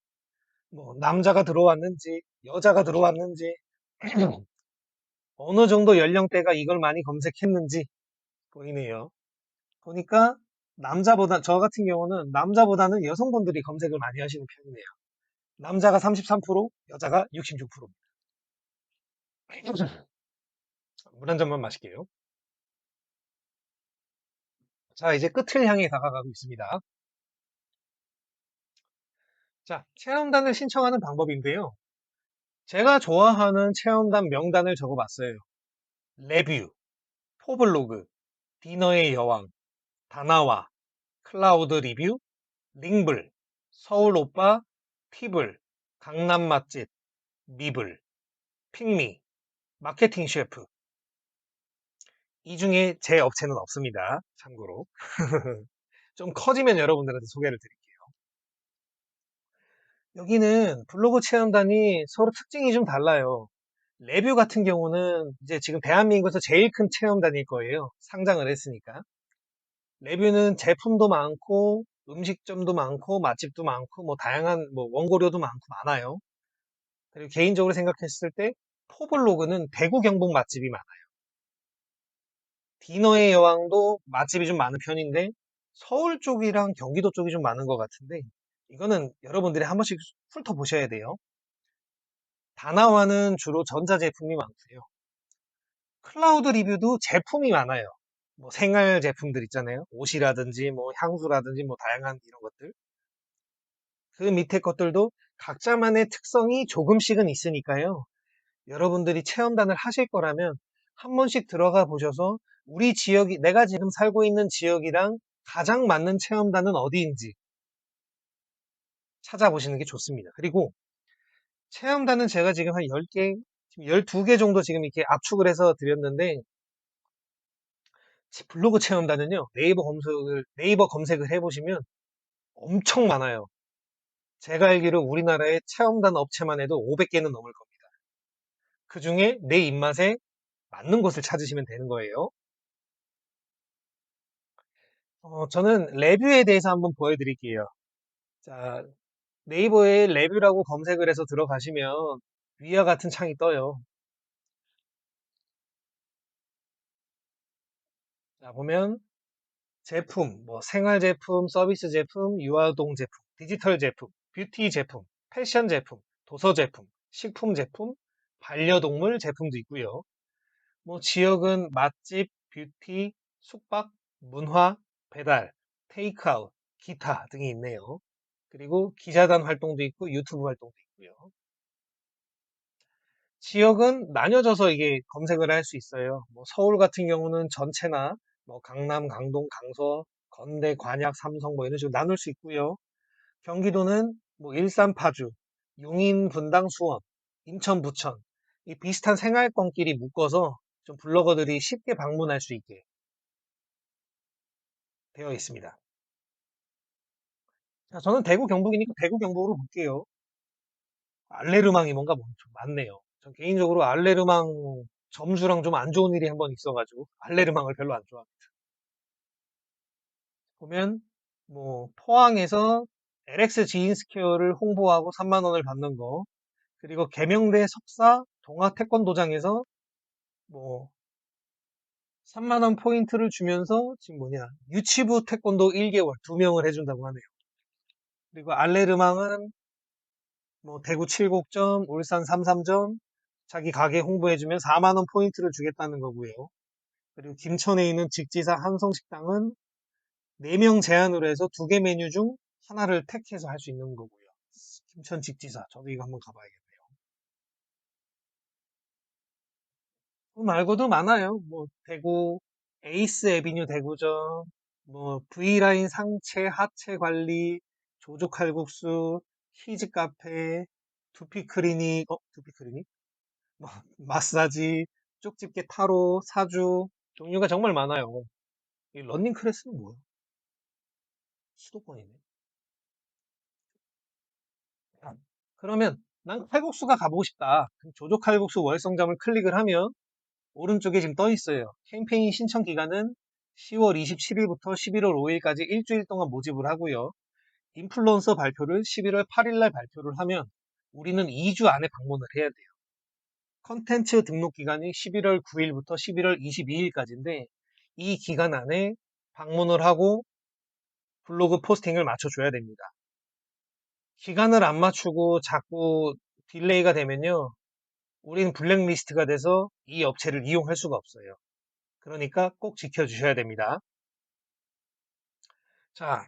뭐 남자가 들어왔는지, 여자가 들어왔는지, 어느 정도 연령대가 이걸 많이 검색했는지 보이네요. 보니까 저 같은 경우는 남자보다는 여성분들이 검색을 많이 하시는 편이네요. 남자가 33%, 여자가 66%입니다. 물 한 잔만 마실게요. 자, 이제 끝을 향해 다가가고 있습니다. 자, 체험단을 신청하는 방법인데요. 제가 좋아하는 체험단 명단을 적어봤어요. 레뷰, 포블로그, 디너의 여왕, 다나와, 클라우드 리뷰, 링블, 서울 오빠, 티블, 강남 맛집, 미블, 핑미, 마케팅 셰프. 이 중에 제 업체는 없습니다. 참고로. 좀 커지면 여러분들한테 소개를 드릴게요. 여기는 블로그 체험단이 서로 특징이 좀 달라요. 레뷰 같은 경우는 이제 지금 대한민국에서 제일 큰 체험단일 거예요. 상장을 했으니까. 레뷰는 제품도 많고, 음식점도 많고, 맛집도 많고, 뭐 다양한 뭐 원고료도 많고 많아요. 그리고 개인적으로 생각했을 때 포블로그는 대구 경북 맛집이 많아요. 디너의 여왕도 맛집이 좀 많은 편인데 서울 쪽이랑 경기도 쪽이 좀 많은 것 같은데 이거는 여러분들이 한 번씩 훑어보셔야 돼요. 다나와는 주로 전자제품이 많고요. 클라우드 리뷰도 제품이 많아요. 뭐 생활 제품들 있잖아요. 옷이라든지 뭐 향수라든지 뭐 다양한 이런 것들. 그 밑에 것들도 각자만의 특성이 조금씩은 있으니까요. 여러분들이 체험단을 하실 거라면 한 번씩 들어가 보셔서 우리 지역이, 내가 지금 살고 있는 지역이랑 가장 맞는 체험단은 어디인지 찾아보시는 게 좋습니다. 그리고 체험단은 제가 지금 한 10개, 지금 12개 정도 지금 이렇게 압축을 해서 드렸는데, 블로그 체험단은요, 네이버 검색을 해보시면 엄청 많아요. 제가 알기로 우리나라의 체험단 업체만 해도 500개는 넘을 겁니다. 그 중에 내 입맛에 맞는 곳을 찾으시면 되는 거예요. 저는 레뷰에 대해서 한번 보여드릴게요. 자, 네이버에 레뷰라고 검색을 해서 들어가시면 위와 같은 창이 떠요. 자, 보면 제품, 뭐 생활 제품, 서비스 제품, 유아동 제품, 디지털 제품, 뷰티 제품, 패션 제품, 도서 제품, 식품 제품, 반려동물 제품도 있고요. 뭐 지역은 맛집, 뷰티, 숙박, 문화, 배달, 테이크아웃, 기타 등이 있네요. 그리고 기자단 활동도 있고 유튜브 활동도 있고요. 지역은 나뉘어져서 이게 검색을 할 수 있어요. 뭐 서울 같은 경우는 전체나 뭐 강남, 강동, 강서, 건대, 관약, 삼성 뭐 이런 식으로 나눌 수 있고요. 경기도는 뭐 일산, 파주, 용인, 분당, 수원, 인천, 부천 이 비슷한 생활권끼리 묶어서 좀 블로거들이 쉽게 방문할 수 있게 되어 있습니다. 자, 저는 대구 경북이니까 대구 경북으로 볼게요. 알레르망이 뭔가 좀 많네요. 전 개인적으로 알레르망 점주랑 좀 안 좋은 일이 한번 있어가지고 알레르망을 별로 안 좋아합니다. 보면 뭐 포항에서 LX 지인 스퀘어를 홍보하고 3만 원을 받는 거, 그리고 계명대 석사 동아 태권도장에서 뭐 3만 원 포인트를 주면서 지금 뭐냐 유치부 태권도 1개월 2명을 해준다고 하네요. 그리고 알레르망은 뭐 대구 7곡점, 울산 33점 자기 가게 홍보해주면 4만 원 포인트를 주겠다는 거고요. 그리고 김천에 있는 직지사 한성식당은 4명 제한으로 해서 2개 메뉴 중 하나를 택해서 할 수 있는 거고요. 김천 직지사, 저도 이거 한번 가봐야겠네요. 그 말고도 많아요. 뭐 대구 에이스 에비뉴 대구점, 뭐 V라인 상체 하체 관리, 조조 칼국수, 키즈 카페, 두피 클리닉, 두피 클리닉? 뭐 마사지, 쪽집게 타로, 사주 종류가 정말 많아요. 이 러닝 클래스는 뭐야? 수도권이네. 아, 그러면 난 칼국수가 가보고 싶다. 그럼 조조 칼국수 월성점을 클릭을 하면 오른쪽에 지금 떠 있어요. 캠페인 신청 기간은 10월 27일부터 11월 5일까지 일주일 동안 모집을 하고요. 인플루언서 발표를 11월 8일 날 발표를 하면 우리는 2주 안에 방문을 해야 돼요. 컨텐츠 등록 기간이 11월 9일부터 11월 22일까지인데 이 기간 안에 방문을 하고 블로그 포스팅을 맞춰줘야 됩니다. 기간을 안 맞추고 자꾸 딜레이가 되면요. 우리는 블랙리스트가 돼서 이 업체를 이용할 수가 없어요. 그러니까 꼭 지켜주셔야 됩니다. 자,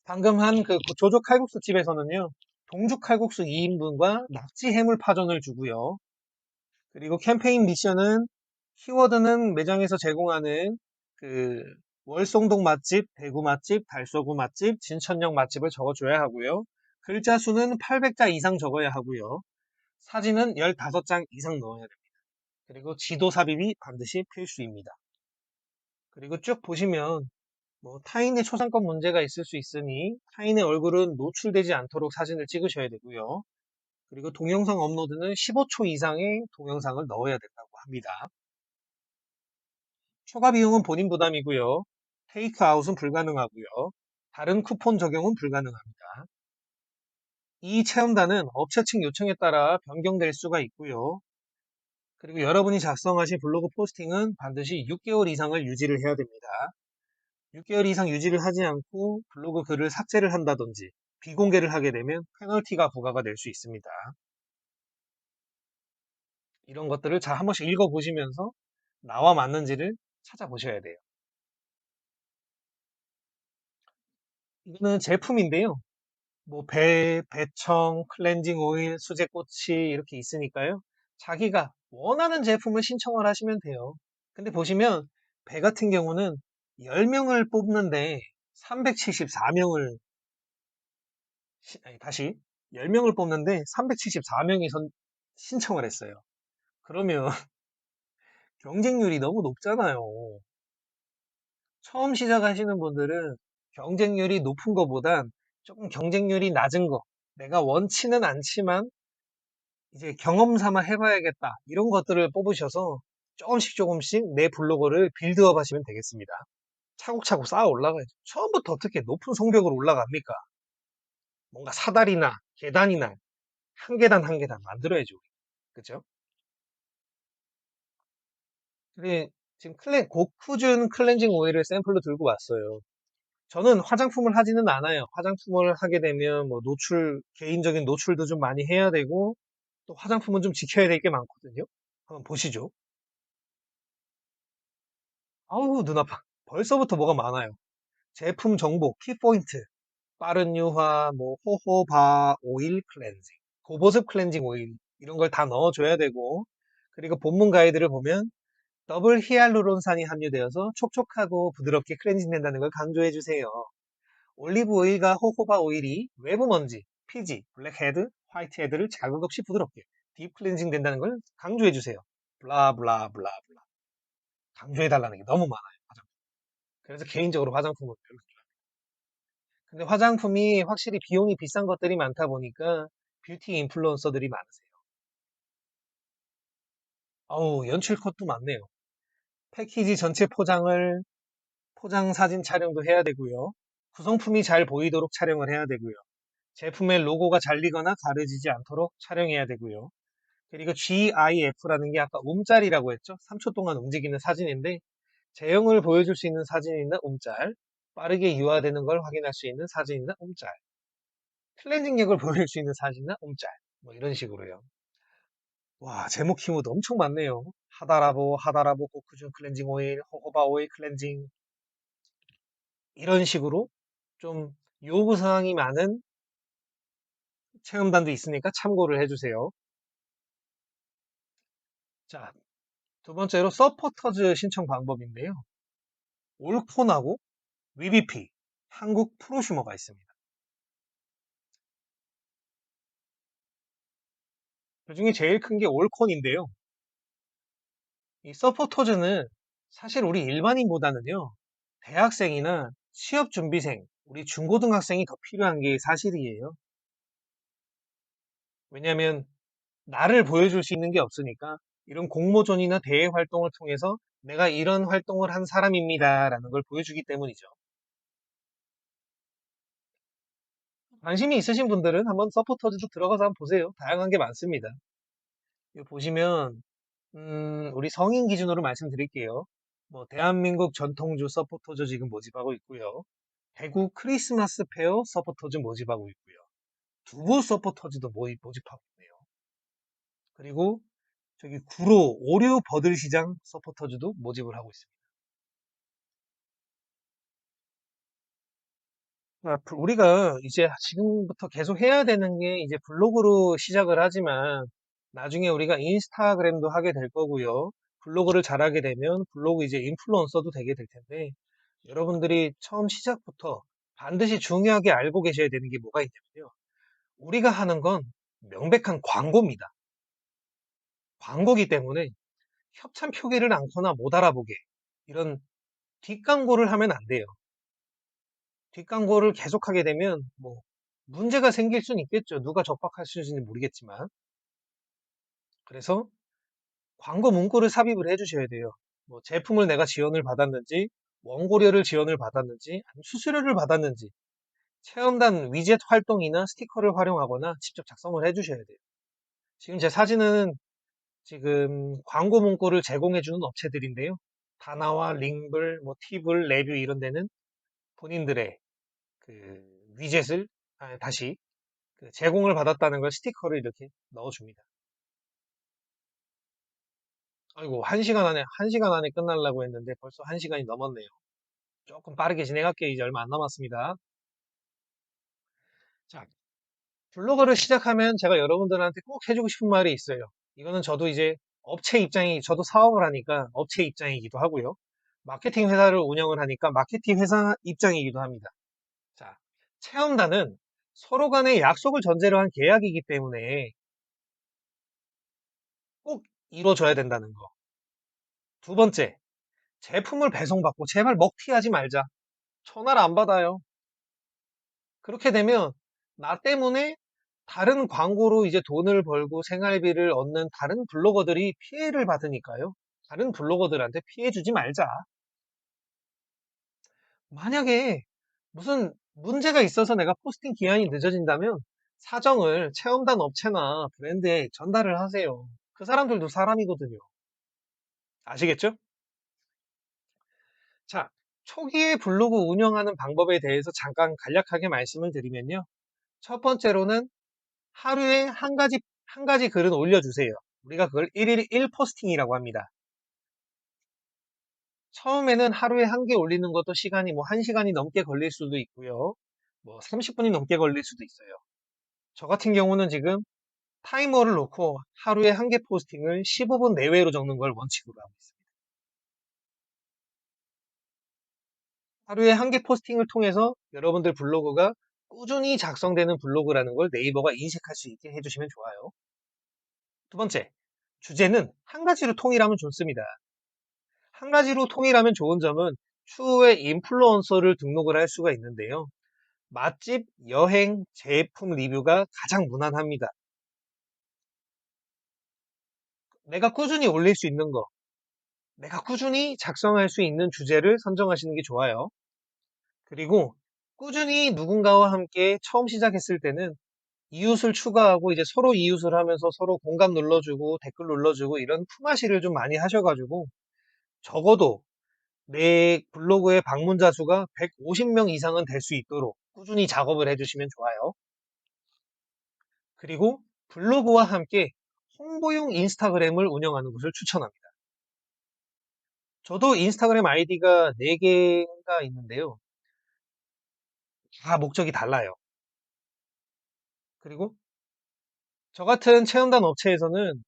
방금 한 그 조조 칼국수 집에서는요. 동죽 칼국수 2인분과 낙지 해물파전을 주고요. 그리고 캠페인 미션은 키워드는 매장에서 제공하는 그 월송동 맛집, 대구 맛집, 달서구 맛집, 진천역 맛집을 적어줘야 하고요. 글자 수는 800자 이상 적어야 하고요. 사진은 15장 이상 넣어야 됩니다. 그리고 지도 삽입이 반드시 필수입니다. 그리고 쭉 보시면 뭐 타인의 초상권 문제가 있을 수 있으니 타인의 얼굴은 노출되지 않도록 사진을 찍으셔야 되고요. 그리고 동영상 업로드는 15초 이상의 동영상을 넣어야 된다고 합니다. 추가 비용은 본인 부담이고요. 테이크아웃은 불가능하고요. 다른 쿠폰 적용은 불가능합니다. 이 체험단은 업체 측 요청에 따라 변경될 수가 있고요. 그리고 여러분이 작성하신 블로그 포스팅은 반드시 6개월 이상을 유지를 해야 됩니다. 6개월 이상 유지를 하지 않고 블로그 글을 삭제를 한다든지 비공개를 하게 되면 페널티가 부과가 될 수 있습니다. 이런 것들을 잘 한 번씩 읽어보시면서 나와 맞는지를 찾아보셔야 돼요. 이거는 제품인데요. 뭐 배청, 클렌징 오일, 수제꼬치 이렇게 있으니까요. 자기가 원하는 제품을 신청을 하시면 돼요. 근데 보시면 배 같은 경우는 10명을 뽑는데 374명을 다시 10명을 뽑는데 374명이 신청을 했어요. 그러면 경쟁률이 너무 높잖아요. 처음 시작하시는 분들은 경쟁률이 높은 것보단 조금 경쟁률이 낮은 거, 내가 원치는 않지만 이제 경험 삼아 해봐야겠다. 이런 것들을 뽑으셔서 조금씩 조금씩 내 블로거를 빌드업 하시면 되겠습니다. 차곡차곡 쌓아 올라가야죠. 처음부터 어떻게 높은 성벽으로 올라갑니까? 뭔가 사다리나 계단이나 한 계단 한 계단 만들어야죠. 그죠? 근데 지금 고쿠준 클렌징 오일을 샘플로 들고 왔어요. 저는 화장품을 하지는 않아요. 화장품을 하게 되면 뭐 개인적인 노출도 좀 많이 해야 되고, 또 화장품은 좀 지켜야 될 게 많거든요. 한번 보시죠. 아우, 눈 아파. 벌써부터 뭐가 많아요. 제품 정보, 키포인트, 빠른 유화, 뭐, 호호바 오일 클렌징, 고보습 클렌징 오일, 이런 걸 다 넣어줘야 되고, 그리고 본문 가이드를 보면 더블 히알루론산이 함유되어서 촉촉하고 부드럽게 클렌징 된다는 걸 강조해 주세요. 올리브 오일과 호호바 오일이 외부 먼지, 피지, 블랙헤드, 화이트헤드를 자극 없이 부드럽게 딥 클렌징 된다는 걸 강조해 주세요. 블라 블라 블라 블라. 강조해 달라는 게 너무 많아요. 그래서 개인적으로 화장품을 별로. 근데 화장품이 확실히 비용이 비싼 것들이 많다 보니까 뷰티 인플루언서들이 많으세요. 어우, 연출 컷도 많네요. 패키지 전체 포장 사진 촬영도 해야 되고요. 구성품이 잘 보이도록 촬영을 해야 되고요. 제품의 로고가 잘리거나 가려지지 않도록 촬영해야 되고요. 그리고 GIF라는 게 아까 움짤이라고 했죠? 3초 동안 움직이는 사진인데 제형을 보여줄 수 있는 사진이나 움짤, 빠르게 유화되는 걸 확인할 수 있는 사진이나 움짤, 클렌징력을 보여줄 수 있는 사진이나 움짤, 뭐 이런 식으로요. 와, 제목 키워드 엄청 많네요. 하다라보, 고쿠준 클렌징 오일, 호호바 오일 클렌징 이런 식으로 좀 요구사항이 많은 체험단도 있으니까 참고를 해주세요. 자, 두 번째로 서포터즈 신청 방법인데요. 올콘하고 위비피, 한국 프로슈머가 있습니다. 그중에 제일 큰 게 올콘인데요. 이 서포터즈는 사실 우리 일반인보다는요, 대학생이나 취업준비생, 우리 중고등학생이 더 필요한 게 사실이에요. 왜냐하면 나를 보여줄 수 있는 게 없으니까 이런 공모전이나 대회 활동을 통해서 내가 이런 활동을 한 사람입니다라는 걸 보여주기 때문이죠. 관심이 있으신 분들은 한번 서포터즈도 들어가서 한번 보세요. 다양한 게 많습니다. 여기 보시면 우리 성인 기준으로 말씀드릴게요. 뭐 대한민국 전통주 서포터즈 지금 모집하고 있고요. 대구 크리스마스 페어 서포터즈 모집하고 있고요. 두부 서포터즈도 모집하고 있네요. 그리고 저기 구로 오류 버들시장 서포터즈도 모집을 하고 있습니다. 우리가 이제 지금부터 계속 해야 되는 게 이제 블로그로 시작을 하지만 나중에 우리가 인스타그램도 하게 될 거고요. 블로그를 잘하게 되면 블로그 이제 인플루언서도 되게 될 텐데 여러분들이 처음 시작부터 반드시 중요하게 알고 계셔야 되는 게 뭐가 있냐면요. 우리가 하는 건 명백한 광고입니다. 광고기 때문에 협찬 표기를 않거나 못 알아보게 이런 뒷광고를 하면 안 돼요. 뒷광고를 계속하게 되면 뭐 문제가 생길 수는 있겠죠. 누가 적박할 수 있을지 모르겠지만. 그래서 광고 문구를 삽입을 해주셔야 돼요. 뭐 제품을 내가 지원을 받았는지, 원고료를 지원을 받았는지, 아니면 수수료를 받았는지, 체험단 위젯 활동이나 스티커를 활용하거나 직접 작성을 해주셔야 돼요. 지금 제 사진은 지금 광고 문구를 제공해주는 업체들인데요. 다나와 링블, 뭐 팁을, 레뷰 이런 데는 본인들의 그 위젯을 다시 제공을 받았다는 걸 스티커를 이렇게 넣어줍니다. 아이고, 한 시간 안에 끝나려고 했는데 벌써 한 시간이 넘었네요. 조금 빠르게 진행할게요. 이제 얼마 안 남았습니다. 자, 블로거를 시작하면 제가 여러분들한테 꼭 해주고 싶은 말이 있어요. 이거는 저도 이제 저도 사업을 하니까 업체 입장이기도 하고요. 마케팅 회사를 운영을 하니까 마케팅 회사 입장이기도 합니다. 자, 체험단은 서로 간의 약속을 전제로 한 계약이기 때문에 꼭 이루어져야 된다는 거. 두 번째, 제품을 배송받고 제발 먹튀하지 말자. 전화를 안 받아요. 그렇게 되면 나 때문에 다른 광고로 이제 돈을 벌고 생활비를 얻는 다른 블로거들이 피해를 받으니까요. 다른 블로거들한테 피해 주지 말자. 만약에 무슨 문제가 있어서 내가 포스팅 기한이 늦어진다면 사정을 체험단 업체나 브랜드에 전달을 하세요. 그 사람들도 사람이거든요. 아시겠죠? 자, 초기에 블로그 운영하는 방법에 대해서 잠깐 간략하게 말씀을 드리면요. 첫 번째로는 하루에 한 가지 글은 올려주세요. 우리가 그걸 일일 1포스팅이라고 합니다. 처음에는 하루에 한 개 올리는 것도 시간이 뭐 1시간이 넘게 걸릴 수도 있고요. 뭐 30분이 넘게 걸릴 수도 있어요. 저 같은 경우는 지금 타이머를 놓고 하루에 한 개 포스팅을 15분 내외로 적는 걸 원칙으로 하고 있습니다. 하루에 한 개 포스팅을 통해서 여러분들 블로그가 꾸준히 작성되는 블로그라는 걸 네이버가 인식할 수 있게 해주시면 좋아요. 두 번째, 주제는 한 가지로 통일하면 좋습니다. 한 가지로 통일하면 좋은 점은 추후에 인플루언서를 등록을 할 수가 있는데요. 맛집, 여행, 제품 리뷰가 가장 무난합니다. 내가 꾸준히 올릴 수 있는 거, 내가 꾸준히 작성할 수 있는 주제를 선정하시는 게 좋아요. 그리고 꾸준히 누군가와 함께 처음 시작했을 때는 이웃을 추가하고 이제 서로 이웃을 하면서 서로 공감 눌러주고 댓글 눌러주고 이런 품앗이를 좀 많이 하셔가지고 적어도 내 블로그의 방문자 수가 150명 이상은 될 수 있도록 꾸준히 작업을 해주시면 좋아요. 그리고 블로그와 함께 홍보용 인스타그램을 운영하는 것을 추천합니다. 저도 인스타그램 아이디가 4개가 있는데요. 다 목적이 달라요. 그리고 저 같은 체험단 업체에서는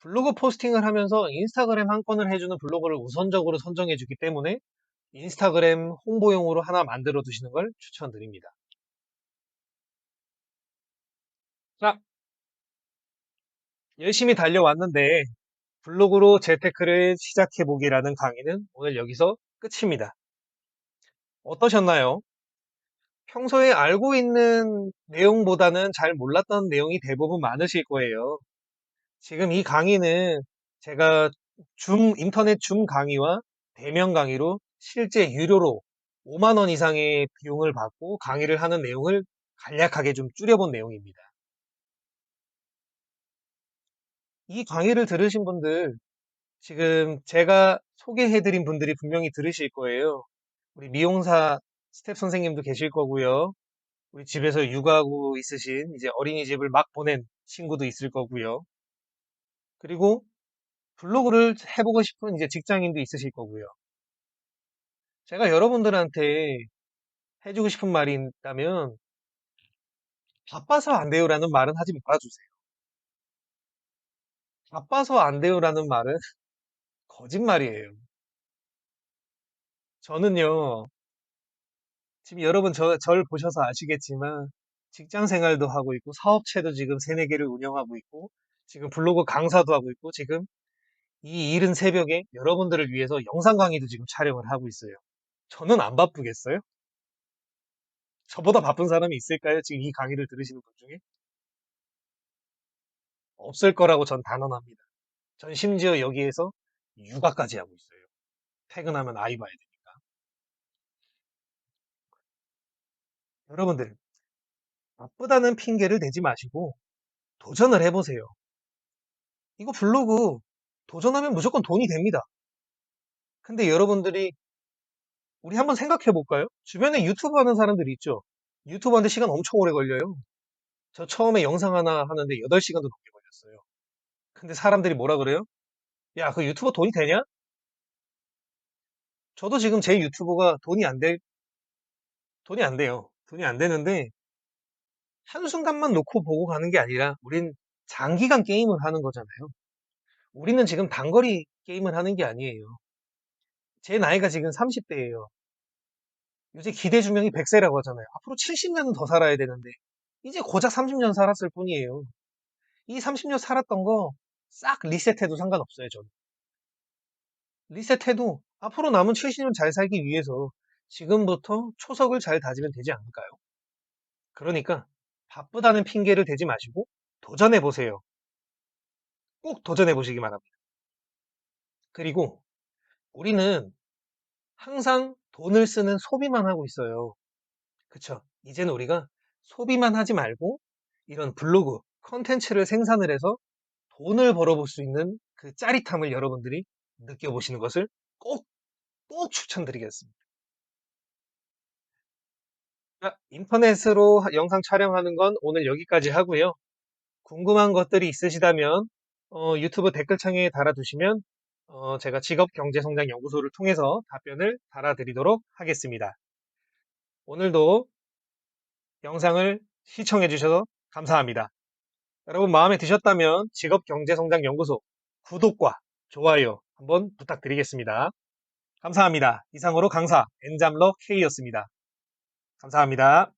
블로그 포스팅을 하면서 인스타그램 한 건을 해주는 블로거를 우선적으로 선정해 주기 때문에 인스타그램 홍보용으로 하나 만들어 두시는 걸 추천드립니다. 자, 열심히 달려왔는데 블로그로 재테크를 시작해 보기라는 강의는 오늘 여기서 끝입니다. 어떠셨나요? 평소에 알고 있는 내용보다는 잘 몰랐던 내용이 대부분 많으실 거예요. 지금 이 강의는 제가 인터넷 줌 강의와 대면 강의로 실제 유료로 5만 원 이상의 비용을 받고 강의를 하는 내용을 간략하게 좀 줄여본 내용입니다. 이 강의를 들으신 분들, 지금 제가 소개해드린 분들이 분명히 들으실 거예요. 우리 미용사 스텝 선생님도 계실 거고요. 우리 집에서 육아하고 있으신 이제 어린이집을 막 보낸 친구도 있을 거고요. 그리고 블로그를 해보고 싶은 이제 직장인도 있으실 거고요. 제가 여러분들한테 해주고 싶은 말이 있다면 바빠서 안 돼요라는 말은 하지 말아주세요. 바빠서 안 돼요라는 말은 거짓말이에요. 저는요, 지금 여러분 절 보셔서 아시겠지만 직장 생활도 하고 있고 사업체도 지금 세네 개를 운영하고 있고 지금 블로그 강사도 하고 있고 지금 이 이른 새벽에 여러분들을 위해서 영상 강의도 지금 촬영을 하고 있어요. 저는 안 바쁘겠어요? 저보다 바쁜 사람이 있을까요? 지금 이 강의를 들으시는 분 중에? 없을 거라고 전 단언합니다. 전 심지어 여기에서 육아까지 하고 있어요. 퇴근하면 아이 봐야 되니까. 여러분들, 바쁘다는 핑계를 대지 마시고 도전을 해보세요. 이거 블로그 도전하면 무조건 돈이 됩니다. 근데 여러분들이 우리 한번 생각해 볼까요? 주변에 유튜브 하는 사람들이 있죠. 유튜브 하는데 시간 엄청 오래 걸려요. 저 처음에 영상 하나 하는데 8시간도 넘게 걸렸어요. 근데 사람들이 뭐라 그래요? 야, 그 유튜버 돈이 되냐? 저도 지금 제 유튜버가 돈이 안 돼요. 돈이 안 되는데, 한순간만 놓고 보고 가는 게 아니라, 우린 장기간 게임을 하는 거잖아요. 우리는 지금 단거리 게임을 하는 게 아니에요. 제 나이가 지금 30대예요. 요새 기대 수명이 100세라고 하잖아요. 앞으로 70년은 더 살아야 되는데, 이제 고작 30년 살았을 뿐이에요. 이 30년 살았던 거 싹 리셋해도 상관없어요, 저는. 리셋해도 앞으로 남은 70년 잘 살기 위해서 지금부터 초석을 잘 다지면 되지 않을까요? 그러니까 바쁘다는 핑계를 대지 마시고 도전해 보세요. 꼭 도전해 보시기 바랍니다. 그리고 우리는 항상 돈을 쓰는 소비만 하고 있어요. 그쵸? 이제는 우리가 소비만 하지 말고 이런 블로그, 컨텐츠를 생산을 해서 돈을 벌어볼 수 있는 그 짜릿함을 여러분들이 느껴보시는 것을 꼭, 꼭 추천드리겠습니다. 자, 인터넷으로 영상 촬영하는 건 오늘 여기까지 하고요. 궁금한 것들이 있으시다면 유튜브 댓글창에 달아두시면 제가 직업경제성장연구소를 통해서 답변을 달아드리도록 하겠습니다. 오늘도 영상을 시청해 주셔서 감사합니다. 여러분 마음에 드셨다면 직업경제성장연구소 구독과 좋아요 한번 부탁드리겠습니다. 감사합니다. 이상으로 강사 엔잡러 K였습니다. 감사합니다.